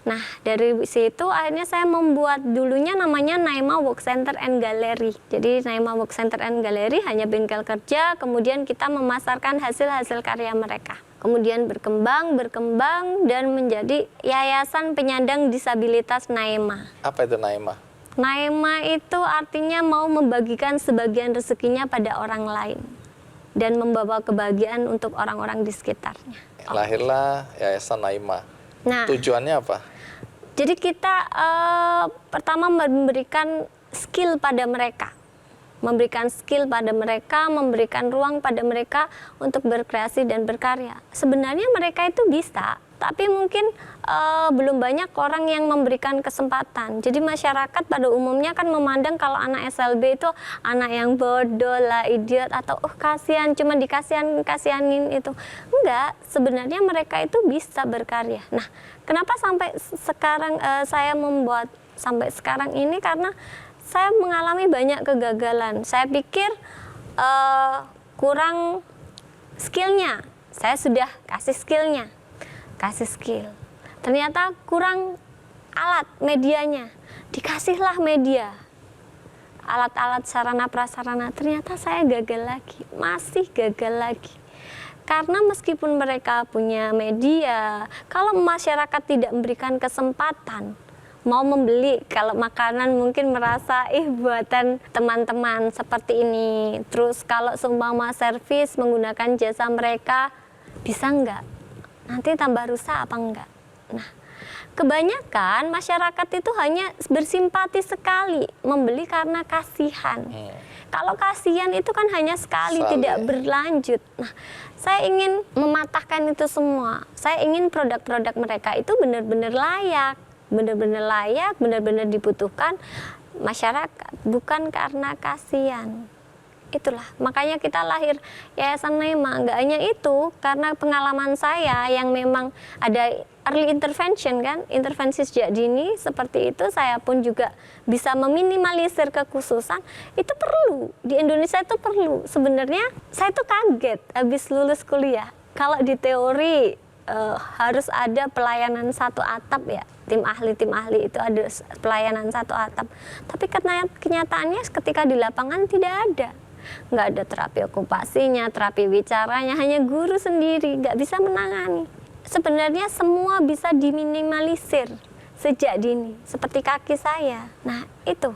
Nah, dari situ akhirnya saya membuat dulunya namanya Naima Work Center and Gallery. Jadi Naima Work Center and Gallery hanya bengkel kerja, kemudian kita memasarkan hasil-hasil karya mereka. Kemudian berkembang dan menjadi Yayasan Penyandang Disabilitas Naima.
Apa itu Naima?
Naima itu artinya mau membagikan sebagian rezekinya pada orang lain dan membawa kebahagiaan untuk orang-orang di sekitarnya.
Lahirlah Yayasan Naima.
Nah,
tujuannya apa?
Jadi kita pertama memberikan skill pada mereka. Memberikan ruang pada mereka untuk berkreasi dan berkarya. Sebenarnya mereka itu bisa, tapi mungkin belum banyak orang yang memberikan kesempatan. Jadi masyarakat pada umumnya kan memandang kalau anak SLB itu anak yang bodoh lah, idiot, atau kasihan, cuma dikasihanin itu. Enggak, sebenarnya mereka itu bisa berkarya. Nah, kenapa sampai sekarang saya membuat sampai sekarang ini, karena saya mengalami banyak kegagalan. Saya pikir kurang skillnya. Saya sudah kasih skill. Ternyata kurang alat medianya. Dikasihlah media. alat-alat sarana prasarana, ternyata saya gagal lagi, masih gagal lagi. Karena meskipun mereka punya media, kalau masyarakat tidak memberikan kesempatan mau membeli, kalau makanan mungkin merasa buatan teman-teman seperti ini. Terus kalau seumpama servis menggunakan jasa mereka, bisa enggak? Nanti tambah rusak apa enggak? Nah, kebanyakan masyarakat itu hanya bersimpati sekali, membeli karena kasihan. Kalau kasihan itu kan hanya sekali, tidak berlanjut. Nah, saya ingin mematahkan itu semua. Saya ingin produk-produk mereka itu benar-benar layak, benar-benar dibutuhkan masyarakat, bukan karena kasihan. Itulah, makanya kita lahir Yayasan Naima. Nggak hanya itu, karena pengalaman saya yang memang ada early intervention kan, intervensi sejak dini seperti itu, saya pun juga bisa meminimalisir kekhususan. Itu perlu, di Indonesia itu perlu. Sebenarnya saya tuh kaget habis lulus kuliah. Kalau di teori harus ada pelayanan satu atap ya, tim ahli itu ada pelayanan satu atap. Tapi kenyataannya ketika di lapangan tidak ada. Nggak ada terapi okupasinya, terapi bicaranya, hanya guru sendiri, nggak bisa menangani. Sebenarnya semua bisa diminimalisir sejak dini, seperti kaki saya. Nah itu,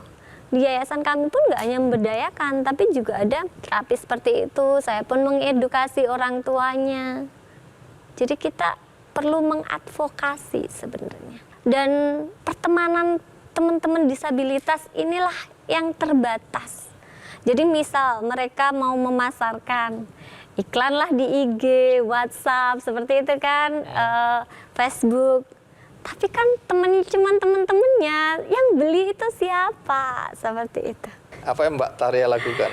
di yayasan kami pun nggak hanya memberdayakan, tapi juga ada terapi seperti itu. Saya pun mengedukasi orang tuanya. Jadi kita perlu mengadvokasi sebenarnya. Dan pertemanan teman-teman disabilitas inilah yang terbatas. Jadi misal mereka mau memasarkan, iklanlah di IG, WhatsApp, seperti itu kan, Facebook. Tapi kan cuman teman-temannya, yang beli itu siapa? Seperti itu.
Apa yang Mbak Taria lakukan?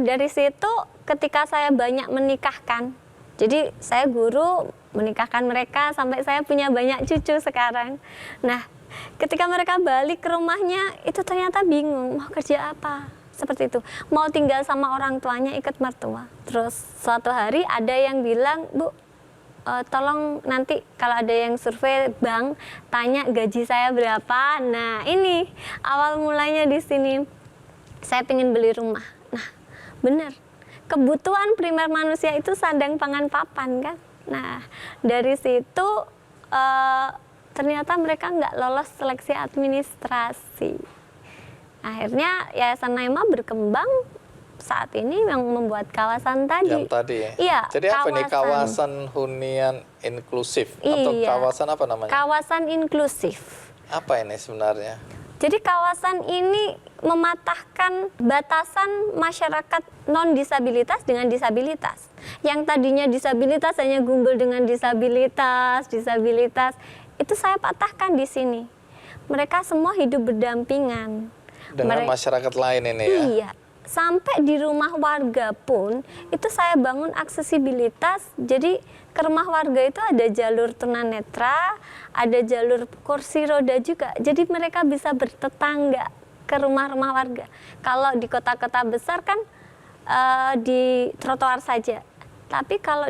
Dari situ ketika saya banyak menikahkan, jadi saya guru menikahkan mereka sampai saya punya banyak cucu sekarang. Nah, ketika mereka balik ke rumahnya, itu ternyata bingung mau kerja apa. Seperti itu, mau tinggal sama orang tuanya ikut mertua. Terus suatu hari ada yang bilang, Bu, tolong nanti kalau ada yang survei bank, tanya gaji saya berapa. Nah ini awal mulanya di sini, saya pengen beli rumah. Nah benar, kebutuhan primer manusia itu sandang pangan papan kan. Nah dari situ ternyata mereka nggak lolos seleksi administrasi. Akhirnya Yayasan Naima berkembang saat ini yang membuat kawasan tadi.
Yang tadi ya?
Iya.
Jadi apa ini kawasan hunian inklusif? Atau kawasan apa namanya?
Kawasan inklusif.
Apa ini sebenarnya?
Jadi kawasan ini mematahkan batasan masyarakat non-disabilitas dengan disabilitas. Yang tadinya disabilitas hanya gumbel dengan disabilitas, itu saya patahkan di sini. Mereka semua hidup berdampingan.
Dengan masyarakat lain ini ya?
Iya. Sampai di rumah warga pun, itu saya bangun aksesibilitas. Jadi ke rumah warga itu ada jalur tunanetra, ada jalur kursi roda juga. Jadi mereka bisa bertetangga ke rumah-rumah warga. Kalau di kota-kota besar kan di trotoar saja. Tapi kalau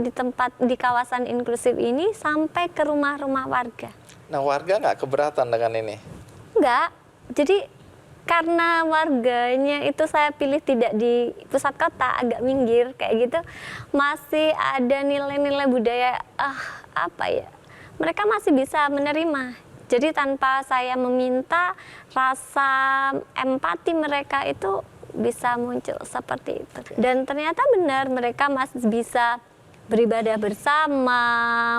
di kawasan inklusif ini sampai ke rumah-rumah warga.
Nah warga nggak keberatan dengan ini?
Enggak. Jadi karena warganya itu saya pilih tidak di pusat kota, agak minggir kayak gitu, masih ada nilai-nilai budaya, mereka masih bisa menerima. Jadi tanpa saya meminta, rasa empati mereka itu bisa muncul seperti itu. Dan ternyata benar, mereka masih bisa beribadah bersama,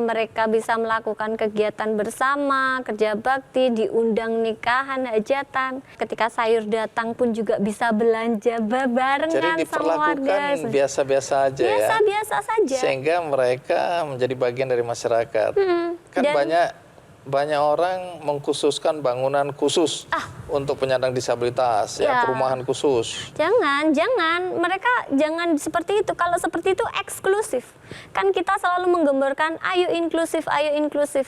mereka bisa melakukan kegiatan bersama, kerja bakti, diundang nikahan, hajatan. Ketika sayur datang pun juga bisa belanja barengan sama warga.
Jadi diperlakukan biasa-biasa aja ya?
Biasa-biasa saja.
Sehingga mereka menjadi bagian dari masyarakat. Kan banyak orang mengkhususkan bangunan khusus untuk penyandang disabilitas, ya perumahan khusus.
Jangan, mereka jangan seperti itu. Kalau seperti itu eksklusif. Kan kita selalu menggambarkan ayo inklusif,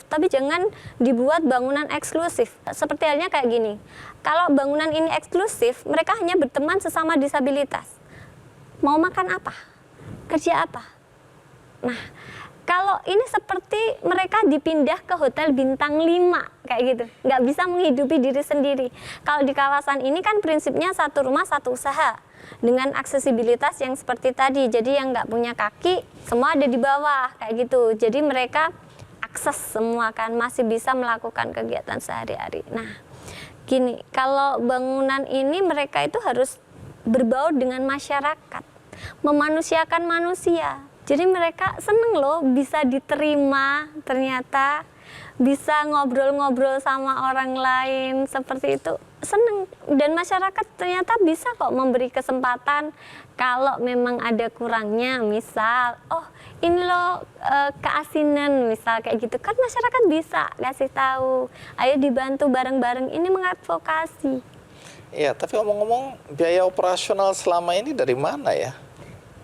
tapi jangan dibuat bangunan eksklusif. Seperti halnya kayak gini. Kalau bangunan ini eksklusif, mereka hanya berteman sesama disabilitas. Mau makan apa? Kerja apa? Nah, Kalau ini seperti mereka dipindah ke hotel bintang 5 kayak gitu, nggak bisa menghidupi diri sendiri. Kalau di kawasan ini kan prinsipnya satu rumah satu usaha dengan aksesibilitas yang seperti tadi. Jadi yang nggak punya kaki semua ada di bawah kayak gitu. Jadi mereka akses semua kan, masih bisa melakukan kegiatan sehari-hari. Nah, gini, kalau bangunan ini mereka itu harus berbaur dengan masyarakat, memanusiakan manusia. Jadi mereka seneng loh bisa diterima, ternyata bisa ngobrol-ngobrol sama orang lain seperti itu, seneng. Dan masyarakat ternyata bisa kok memberi kesempatan kalau memang ada kurangnya, misal oh ini loh keasinan misal kayak gitu kan, masyarakat bisa kasih tahu, ayo dibantu bareng-bareng ini mengadvokasi.
Iya, tapi ngomong-ngomong biaya operasional selama ini dari mana ya?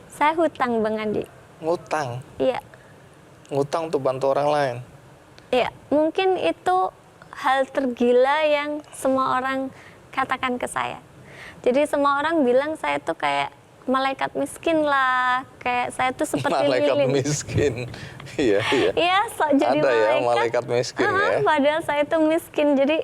Saya hutang Bang Andi.
Ngutang?
Iya.
Ngutang untuk bantu orang lain?
Iya, mungkin itu hal tergila yang semua orang katakan ke saya. Jadi semua orang bilang saya tuh kayak malaikat miskin lah, kayak saya tuh seperti
malaikat
lilin.
Miskin. Iya, iya.
Iya, jadi
ada ya malaikat miskin ya.
Padahal saya tuh miskin. Jadi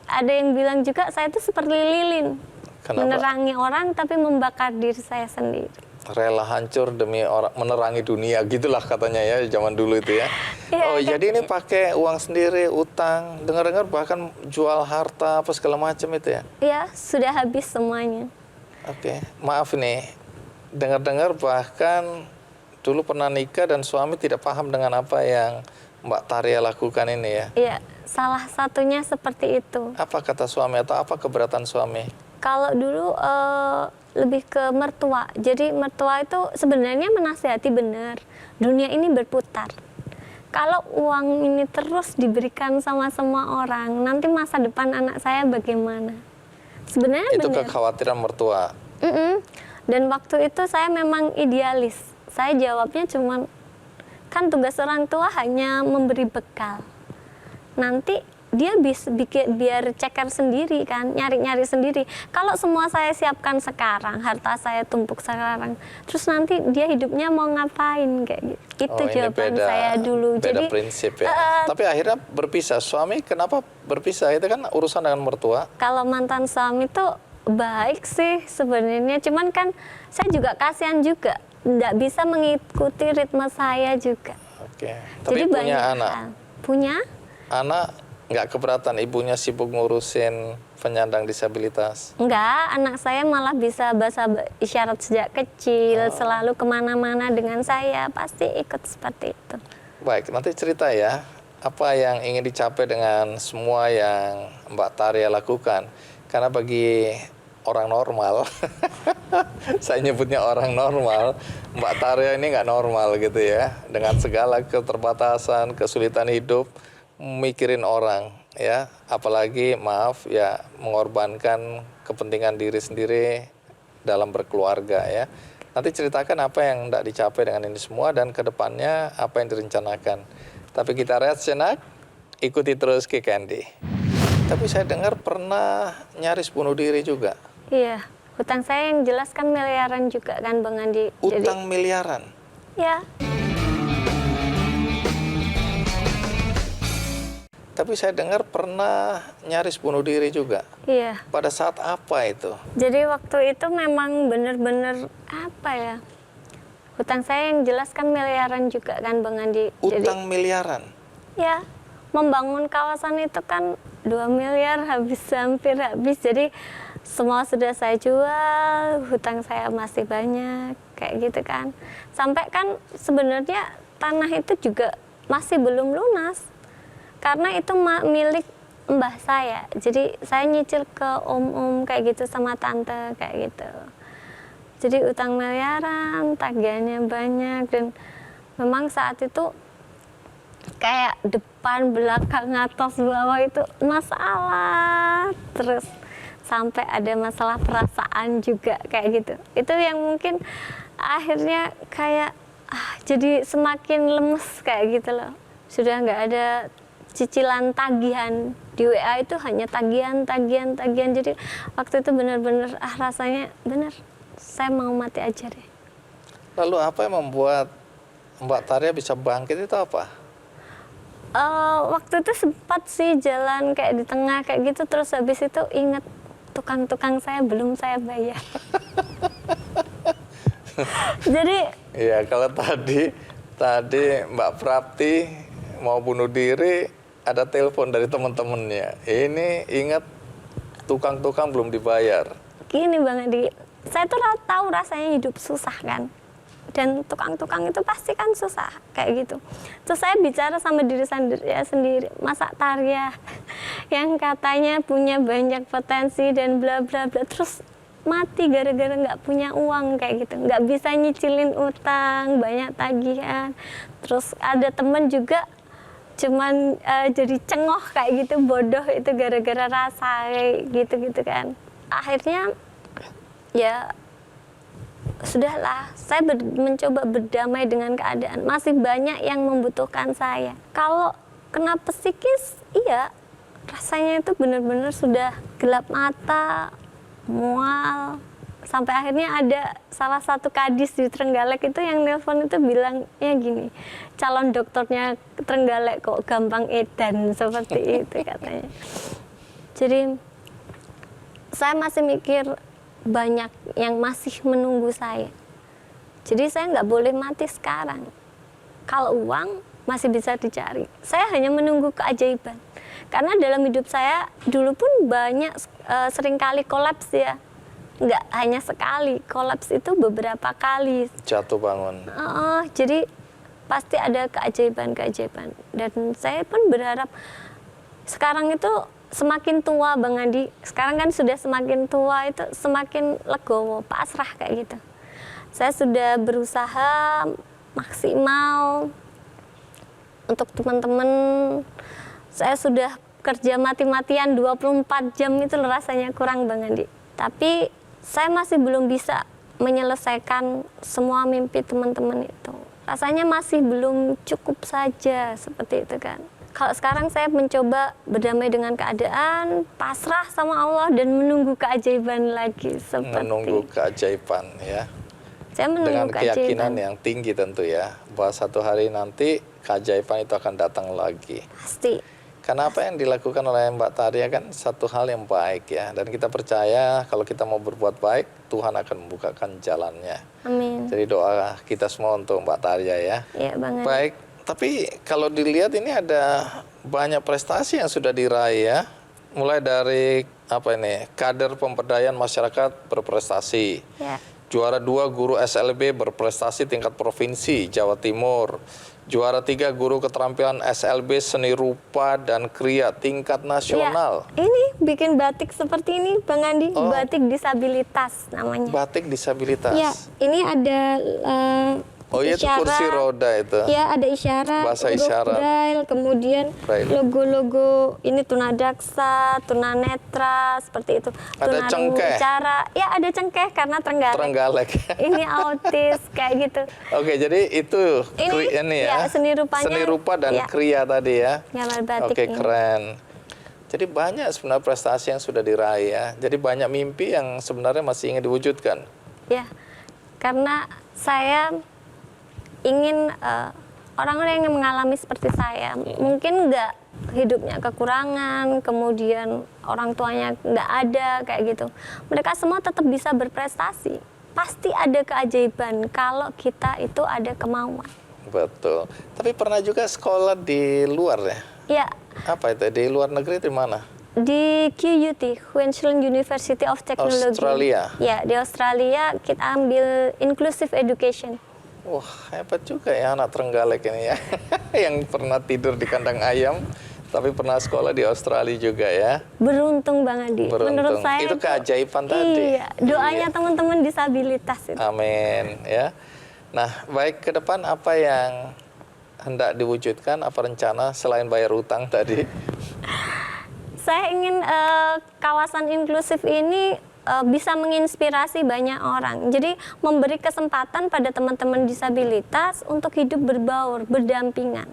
ada yang bilang juga saya tuh seperti lilin.
Kenapa?
Menerangi orang tapi membakar diri saya sendiri.
Rela hancur demi orang menerangi dunia, gitulah katanya ya zaman dulu itu ya.
Ya,
oh,
kan?
jadi ini pakai uang sendiri, utang, dengar-dengar bahkan jual harta apa segala macam itu ya?
Iya, sudah habis semuanya.
Oke, maaf nih, dengar-dengar bahkan dulu pernah nikah dan suami tidak paham dengan apa yang Mbak Taria lakukan ini ya?
Iya, salah satunya seperti itu.
Apa kata suami atau apa keberatan suami?
Kalau dulu lebih ke mertua. Jadi mertua itu sebenarnya menasihati benar. Dunia ini berputar. Kalau uang ini terus diberikan sama semua orang, nanti masa depan anak saya bagaimana? Sebenarnya
itu
benar.
kekhawatiran mertua.
Dan waktu itu saya memang idealis. Saya jawabnya cuman, kan tugas orang tua hanya memberi bekal. Nanti dia biar ceker sendiri kan, nyari-nyari sendiri. Kalau semua saya siapkan sekarang, harta saya tumpuk sekarang, terus nanti dia hidupnya mau ngapain kayak gitu. Itu jawaban saya dulu.
Beda prinsip ya. Tapi akhirnya berpisah. Suami kenapa berpisah? Itu kan urusan dengan mertua.
Kalau mantan suami tuh baik sih sebenarnya, cuman kan saya juga kasihan juga, nggak bisa mengikuti ritme saya juga.
Oke. Tapi
jadi
punya anak.
Punya?
Anak nggak keberatan ibunya sibuk ngurusin penyandang disabilitas?
Enggak, anak saya malah bisa bahasa isyarat sejak kecil, selalu kemana-mana dengan saya, pasti ikut seperti itu.
Baik, nanti cerita ya, apa yang ingin dicapai dengan semua yang Mbak Taria lakukan. Karena bagi orang normal, saya nyebutnya orang normal, Mbak Taria ini nggak normal gitu ya, dengan segala keterbatasan, kesulitan hidup, mikirin orang ya, apalagi maaf ya mengorbankan kepentingan diri sendiri dalam berkeluarga ya. Nanti ceritakan apa yang tidak dicapai dengan ini semua dan kedepannya apa yang direncanakan. Tapi kita rehat sejenak, ikuti terus Ki Candy. Tapi saya dengar pernah nyaris bunuh diri juga.
Iya, hutang saya yang jelas kan miliaran juga kan Bang Andi.
Utang miliaran?
Ya.
Tapi saya dengar pernah nyaris bunuh diri juga.
Iya.
Pada saat apa itu?
Jadi waktu itu memang benar-benar apa ya? Hutang saya yang jelas kan miliaran juga kan Bang Andi.
Utang miliaran?
Ya, membangun kawasan itu kan 2 miliar hampir habis. Jadi semua sudah saya jual, hutang saya masih banyak kayak gitu kan. Sampai kan sebenarnya tanah itu juga masih belum lunas. Karena itu milik mbah saya, jadi saya nyicil ke om-om kayak gitu sama tante kayak gitu. Jadi utang miliaran, tagihannya banyak, dan memang saat itu kayak depan, belakang, atas, bawah itu masalah terus. Sampai ada masalah perasaan juga kayak gitu. Itu yang mungkin akhirnya kayak jadi semakin lemes kayak gitu loh. Sudah nggak ada cicilan tagihan, di WA itu hanya tagihan. Jadi waktu itu benar-benar rasanya benar saya mau mati aja deh.
Lalu apa yang membuat Mbak Tarya bisa bangkit itu apa?
Waktu itu sempat sih jalan kayak di tengah kayak gitu, terus habis itu inget tukang-tukang saya belum saya bayar. Jadi
Iya, kalau tadi Mbak Prapti mau bunuh diri, ada telepon dari teman-temannya. Ini ingat tukang-tukang belum dibayar.
gini Bang Adi, saya tuh tahu rasanya hidup susah kan. Dan tukang-tukang itu pasti kan susah kayak gitu. Terus saya bicara sama diri saya sendiri, masa Tarya yang katanya punya banyak potensi dan bla bla bla, terus mati gara-gara nggak punya uang kayak gitu, nggak bisa nyicilin utang, banyak tagihan. Terus ada temen juga cuman jadi cengoh kayak gitu, bodoh itu gara-gara rasa kayak gitu-gitu kan. Akhirnya ya sudahlah, saya mencoba berdamai dengan keadaan. Masih banyak yang membutuhkan saya. Kalau kena psikis, iya rasanya itu benar-benar sudah gelap mata, mual. Sampai akhirnya ada salah satu kadis di Trenggalek itu yang nelpon itu bilang, ya gini, calon dokternya Trenggalek kok gampang edan seperti itu katanya. Jadi saya masih mikir banyak yang masih menunggu saya. Jadi saya nggak boleh mati sekarang. Kalau uang masih bisa dicari. Saya hanya menunggu keajaiban. Karena dalam hidup saya dulu pun banyak seringkali kolaps ya. Nggak hanya sekali, kolaps itu beberapa kali.
Jatuh bangun.
Jadi pasti ada keajaiban-keajaiban. Dan saya pun berharap sekarang itu semakin tua Bang Andi, sekarang kan sudah semakin tua itu semakin legowo, pasrah kayak gitu. Saya sudah berusaha maksimal untuk teman-teman. Saya sudah kerja mati-matian 24 jam itu rasanya kurang Bang Andi. Tapi saya masih belum bisa menyelesaikan semua mimpi teman-teman itu. Rasanya masih belum cukup saja seperti itu kan. Kalau sekarang saya mencoba berdamai dengan keadaan, pasrah sama Allah dan menunggu keajaiban lagi seperti.
Menunggu keajaiban ya.
Saya menunggu
dengan keyakinan
keajaiban.
yang tinggi tentu ya, bahwa satu hari nanti keajaiban itu akan datang lagi.
Pasti.
Karena apa yang dilakukan oleh Mbak Tarya kan satu hal yang baik ya, dan kita percaya kalau kita mau berbuat baik, Tuhan akan membukakan jalannya.
Amin.
Jadi doa kita semua untuk Mbak Tarya ya.
Iya Bang Andi.
Baik, tapi kalau dilihat ini ada banyak prestasi yang sudah diraih ya. Mulai dari apa ini, kader pemberdayaan masyarakat berprestasi.
Ya.
Juara 2 guru SLB berprestasi tingkat provinsi Jawa Timur. Juara 3 guru keterampilan SLB seni rupa dan kriya tingkat nasional.
Ya, ini bikin batik seperti ini Bang Andi, batik disabilitas namanya.
Batik disabilitas.
Ya, ini ada
Oh iya, itu kursi roda itu.
Ya, ada isyarat,
Bahasa
huruf
isyarat.
Braille, kemudian
Braille.
logo-logo ini tunadaksa, tunanetra, seperti itu.
Ada cengkeh.
Bicara, ya ada cengkeh karena Trenggalek. Ini autis kayak gitu.
Oke, jadi itu ini ya.
Seni rupanya.
Seni rupa dan
ya,
kriya tadi ya.
gambar batik.
Oke,
ini.
keren. Jadi banyak sebenarnya prestasi yang sudah diraih ya. Jadi banyak mimpi yang sebenarnya masih ingin diwujudkan.
Ya, karena saya ingin orang-orang yang mengalami seperti saya, mungkin nggak hidupnya kekurangan, kemudian orang tuanya nggak ada kayak gitu. Mereka semua tetap bisa berprestasi. Pasti ada keajaiban kalau kita itu ada kemauan.
Betul. Tapi pernah juga sekolah di luar ya?
Ya.
Apa itu? Di luar negeri di mana?
Di QUT, Queensland University of Technology.
Australia?
Ya, di Australia kita ambil Inclusive Education.
Wah, hebat juga ya anak Trenggalek ini ya. Yang pernah tidur di kandang ayam, tapi pernah sekolah di Australia juga ya.
Beruntung Bang Adi.
Beruntung.
Menurut saya
itu keajaiban tadi.
Iya, doanya teman-teman disabilitas itu.
Amin ya. Nah, baik, ke depan apa yang hendak diwujudkan, apa rencana selain bayar utang tadi?
Saya ingin kawasan inklusif ini bisa menginspirasi banyak orang. Jadi memberi kesempatan pada teman-teman disabilitas untuk hidup berbaur, berdampingan.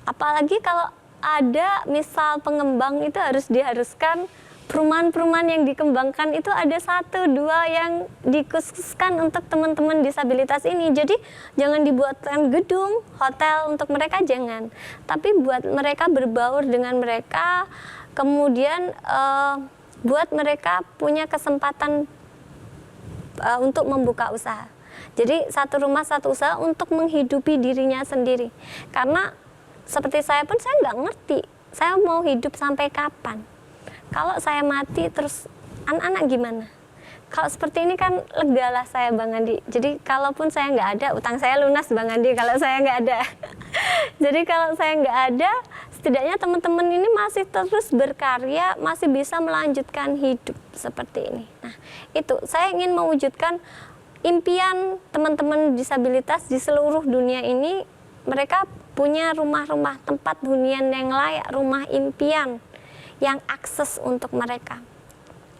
Apalagi kalau ada misal pengembang itu diharuskan perumahan-perumahan yang dikembangkan itu ada 1-2 yang dikhususkan untuk teman-teman disabilitas ini. Jadi jangan dibuatkan gedung, hotel untuk mereka, jangan. Tapi buat mereka berbaur dengan mereka, kemudian buat mereka punya kesempatan untuk membuka usaha. Jadi satu rumah satu usaha untuk menghidupi dirinya sendiri. Karena seperti saya pun saya nggak ngerti, saya mau hidup sampai kapan. Kalau saya mati terus anak-anak gimana? Kalau seperti ini kan legalah saya Bang Andi. Jadi kalaupun saya nggak ada, utang saya lunas Bang Andi kalau saya nggak ada. Jadi kalau saya nggak ada, setidaknya teman-teman ini masih terus berkarya, masih bisa melanjutkan hidup seperti ini. Nah, itu saya ingin mewujudkan impian teman-teman disabilitas di seluruh dunia ini. Mereka punya rumah-rumah tempat hunian yang layak, rumah impian yang akses untuk mereka.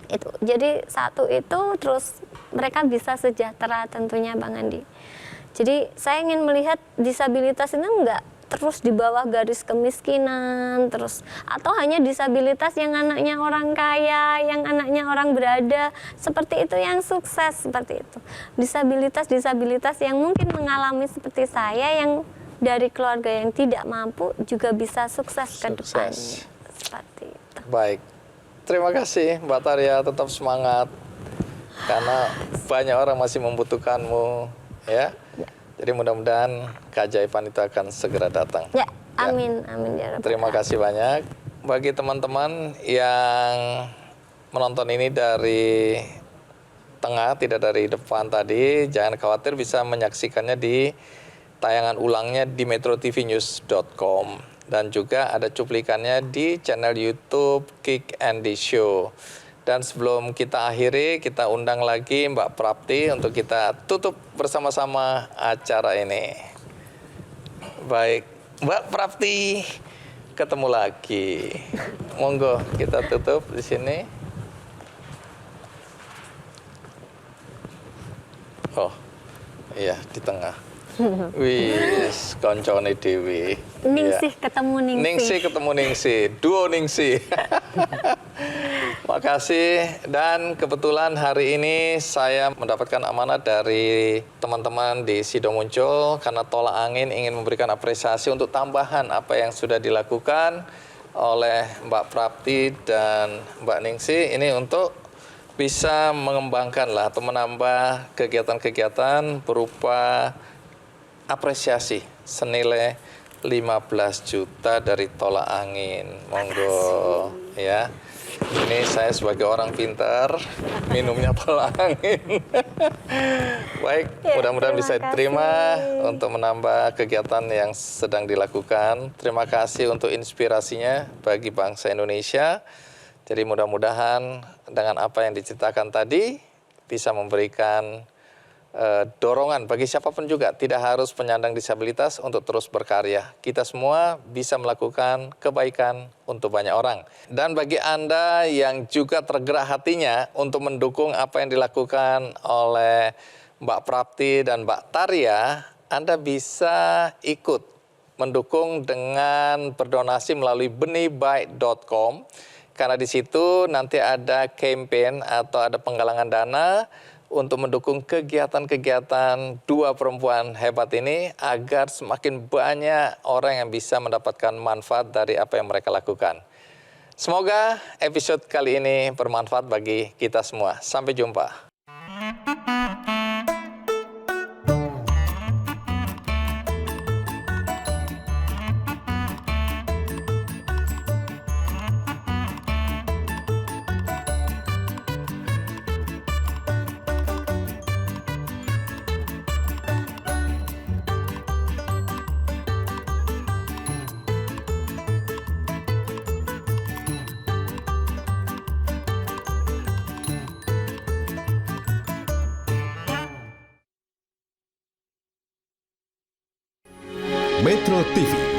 Itu. Jadi satu itu, terus mereka bisa sejahtera tentunya Bang Andi. Jadi saya ingin melihat disabilitas ini enggak terus di bawah garis kemiskinan terus, atau hanya disabilitas yang anaknya orang kaya, yang anaknya orang berada, seperti itu yang sukses, seperti itu. Disabilitas yang mungkin mengalami seperti saya, yang dari keluarga yang tidak mampu juga bisa sukses ke depannya. Seperti itu.
Baik, terima kasih Mbak Taria, tetap semangat karena banyak orang masih membutuhkanmu, ya. Jadi mudah-mudahan keajaiban itu akan segera datang.
Ya, amin, amin ya Rabbal.
Terima kasih banyak. Bagi teman-teman yang menonton ini dari tengah, tidak dari depan tadi, jangan khawatir, bisa menyaksikannya di tayangan ulangnya di metrotvnews.com. Dan juga ada cuplikannya di channel YouTube Kick Andy Show. Dan sebelum kita akhiri, kita undang lagi Mbak Prapti untuk kita tutup bersama-sama acara ini. Baik, Mbak Prapti, ketemu lagi. Monggo kita tutup di sini. Oh, iya di tengah. Wis, koncone Dewi.
Ningsih ketemu Ningsih.
Ningsih ketemu Ningsih, duo Ningsih. Makasih, dan kebetulan hari ini saya mendapatkan amanat dari teman-teman di Sido Muncul karena Tolak Angin ingin memberikan apresiasi untuk tambahan apa yang sudah dilakukan oleh Mbak Prapti dan Mbak Ningsih ini untuk bisa mengembangkan lah atau menambah kegiatan-kegiatan berupa apresiasi senilai 15 juta dari Tolak Angin. Monggo ya. Ini saya sebagai orang pintar minumnya Tolak Angin. Baik, mudah-mudahan bisa diterima untuk menambah kegiatan yang sedang dilakukan. Terima kasih untuk inspirasinya bagi bangsa Indonesia. Jadi mudah-mudahan dengan apa yang diceritakan tadi bisa memberikan dorongan bagi siapapun juga, tidak harus penyandang disabilitas, untuk terus berkarya. Kita semua bisa melakukan kebaikan untuk banyak orang. Dan bagi Anda yang juga tergerak hatinya untuk mendukung apa yang dilakukan oleh Mbak Prapti dan Mbak Taria, Anda bisa ikut mendukung dengan berdonasi melalui benihbaik.com, karena di situ nanti ada campaign atau ada penggalangan dana untuk mendukung kegiatan-kegiatan dua perempuan hebat ini agar semakin banyak orang yang bisa mendapatkan manfaat dari apa yang mereka lakukan. Semoga episode kali ini bermanfaat bagi kita semua. Sampai jumpa.
Metro TV,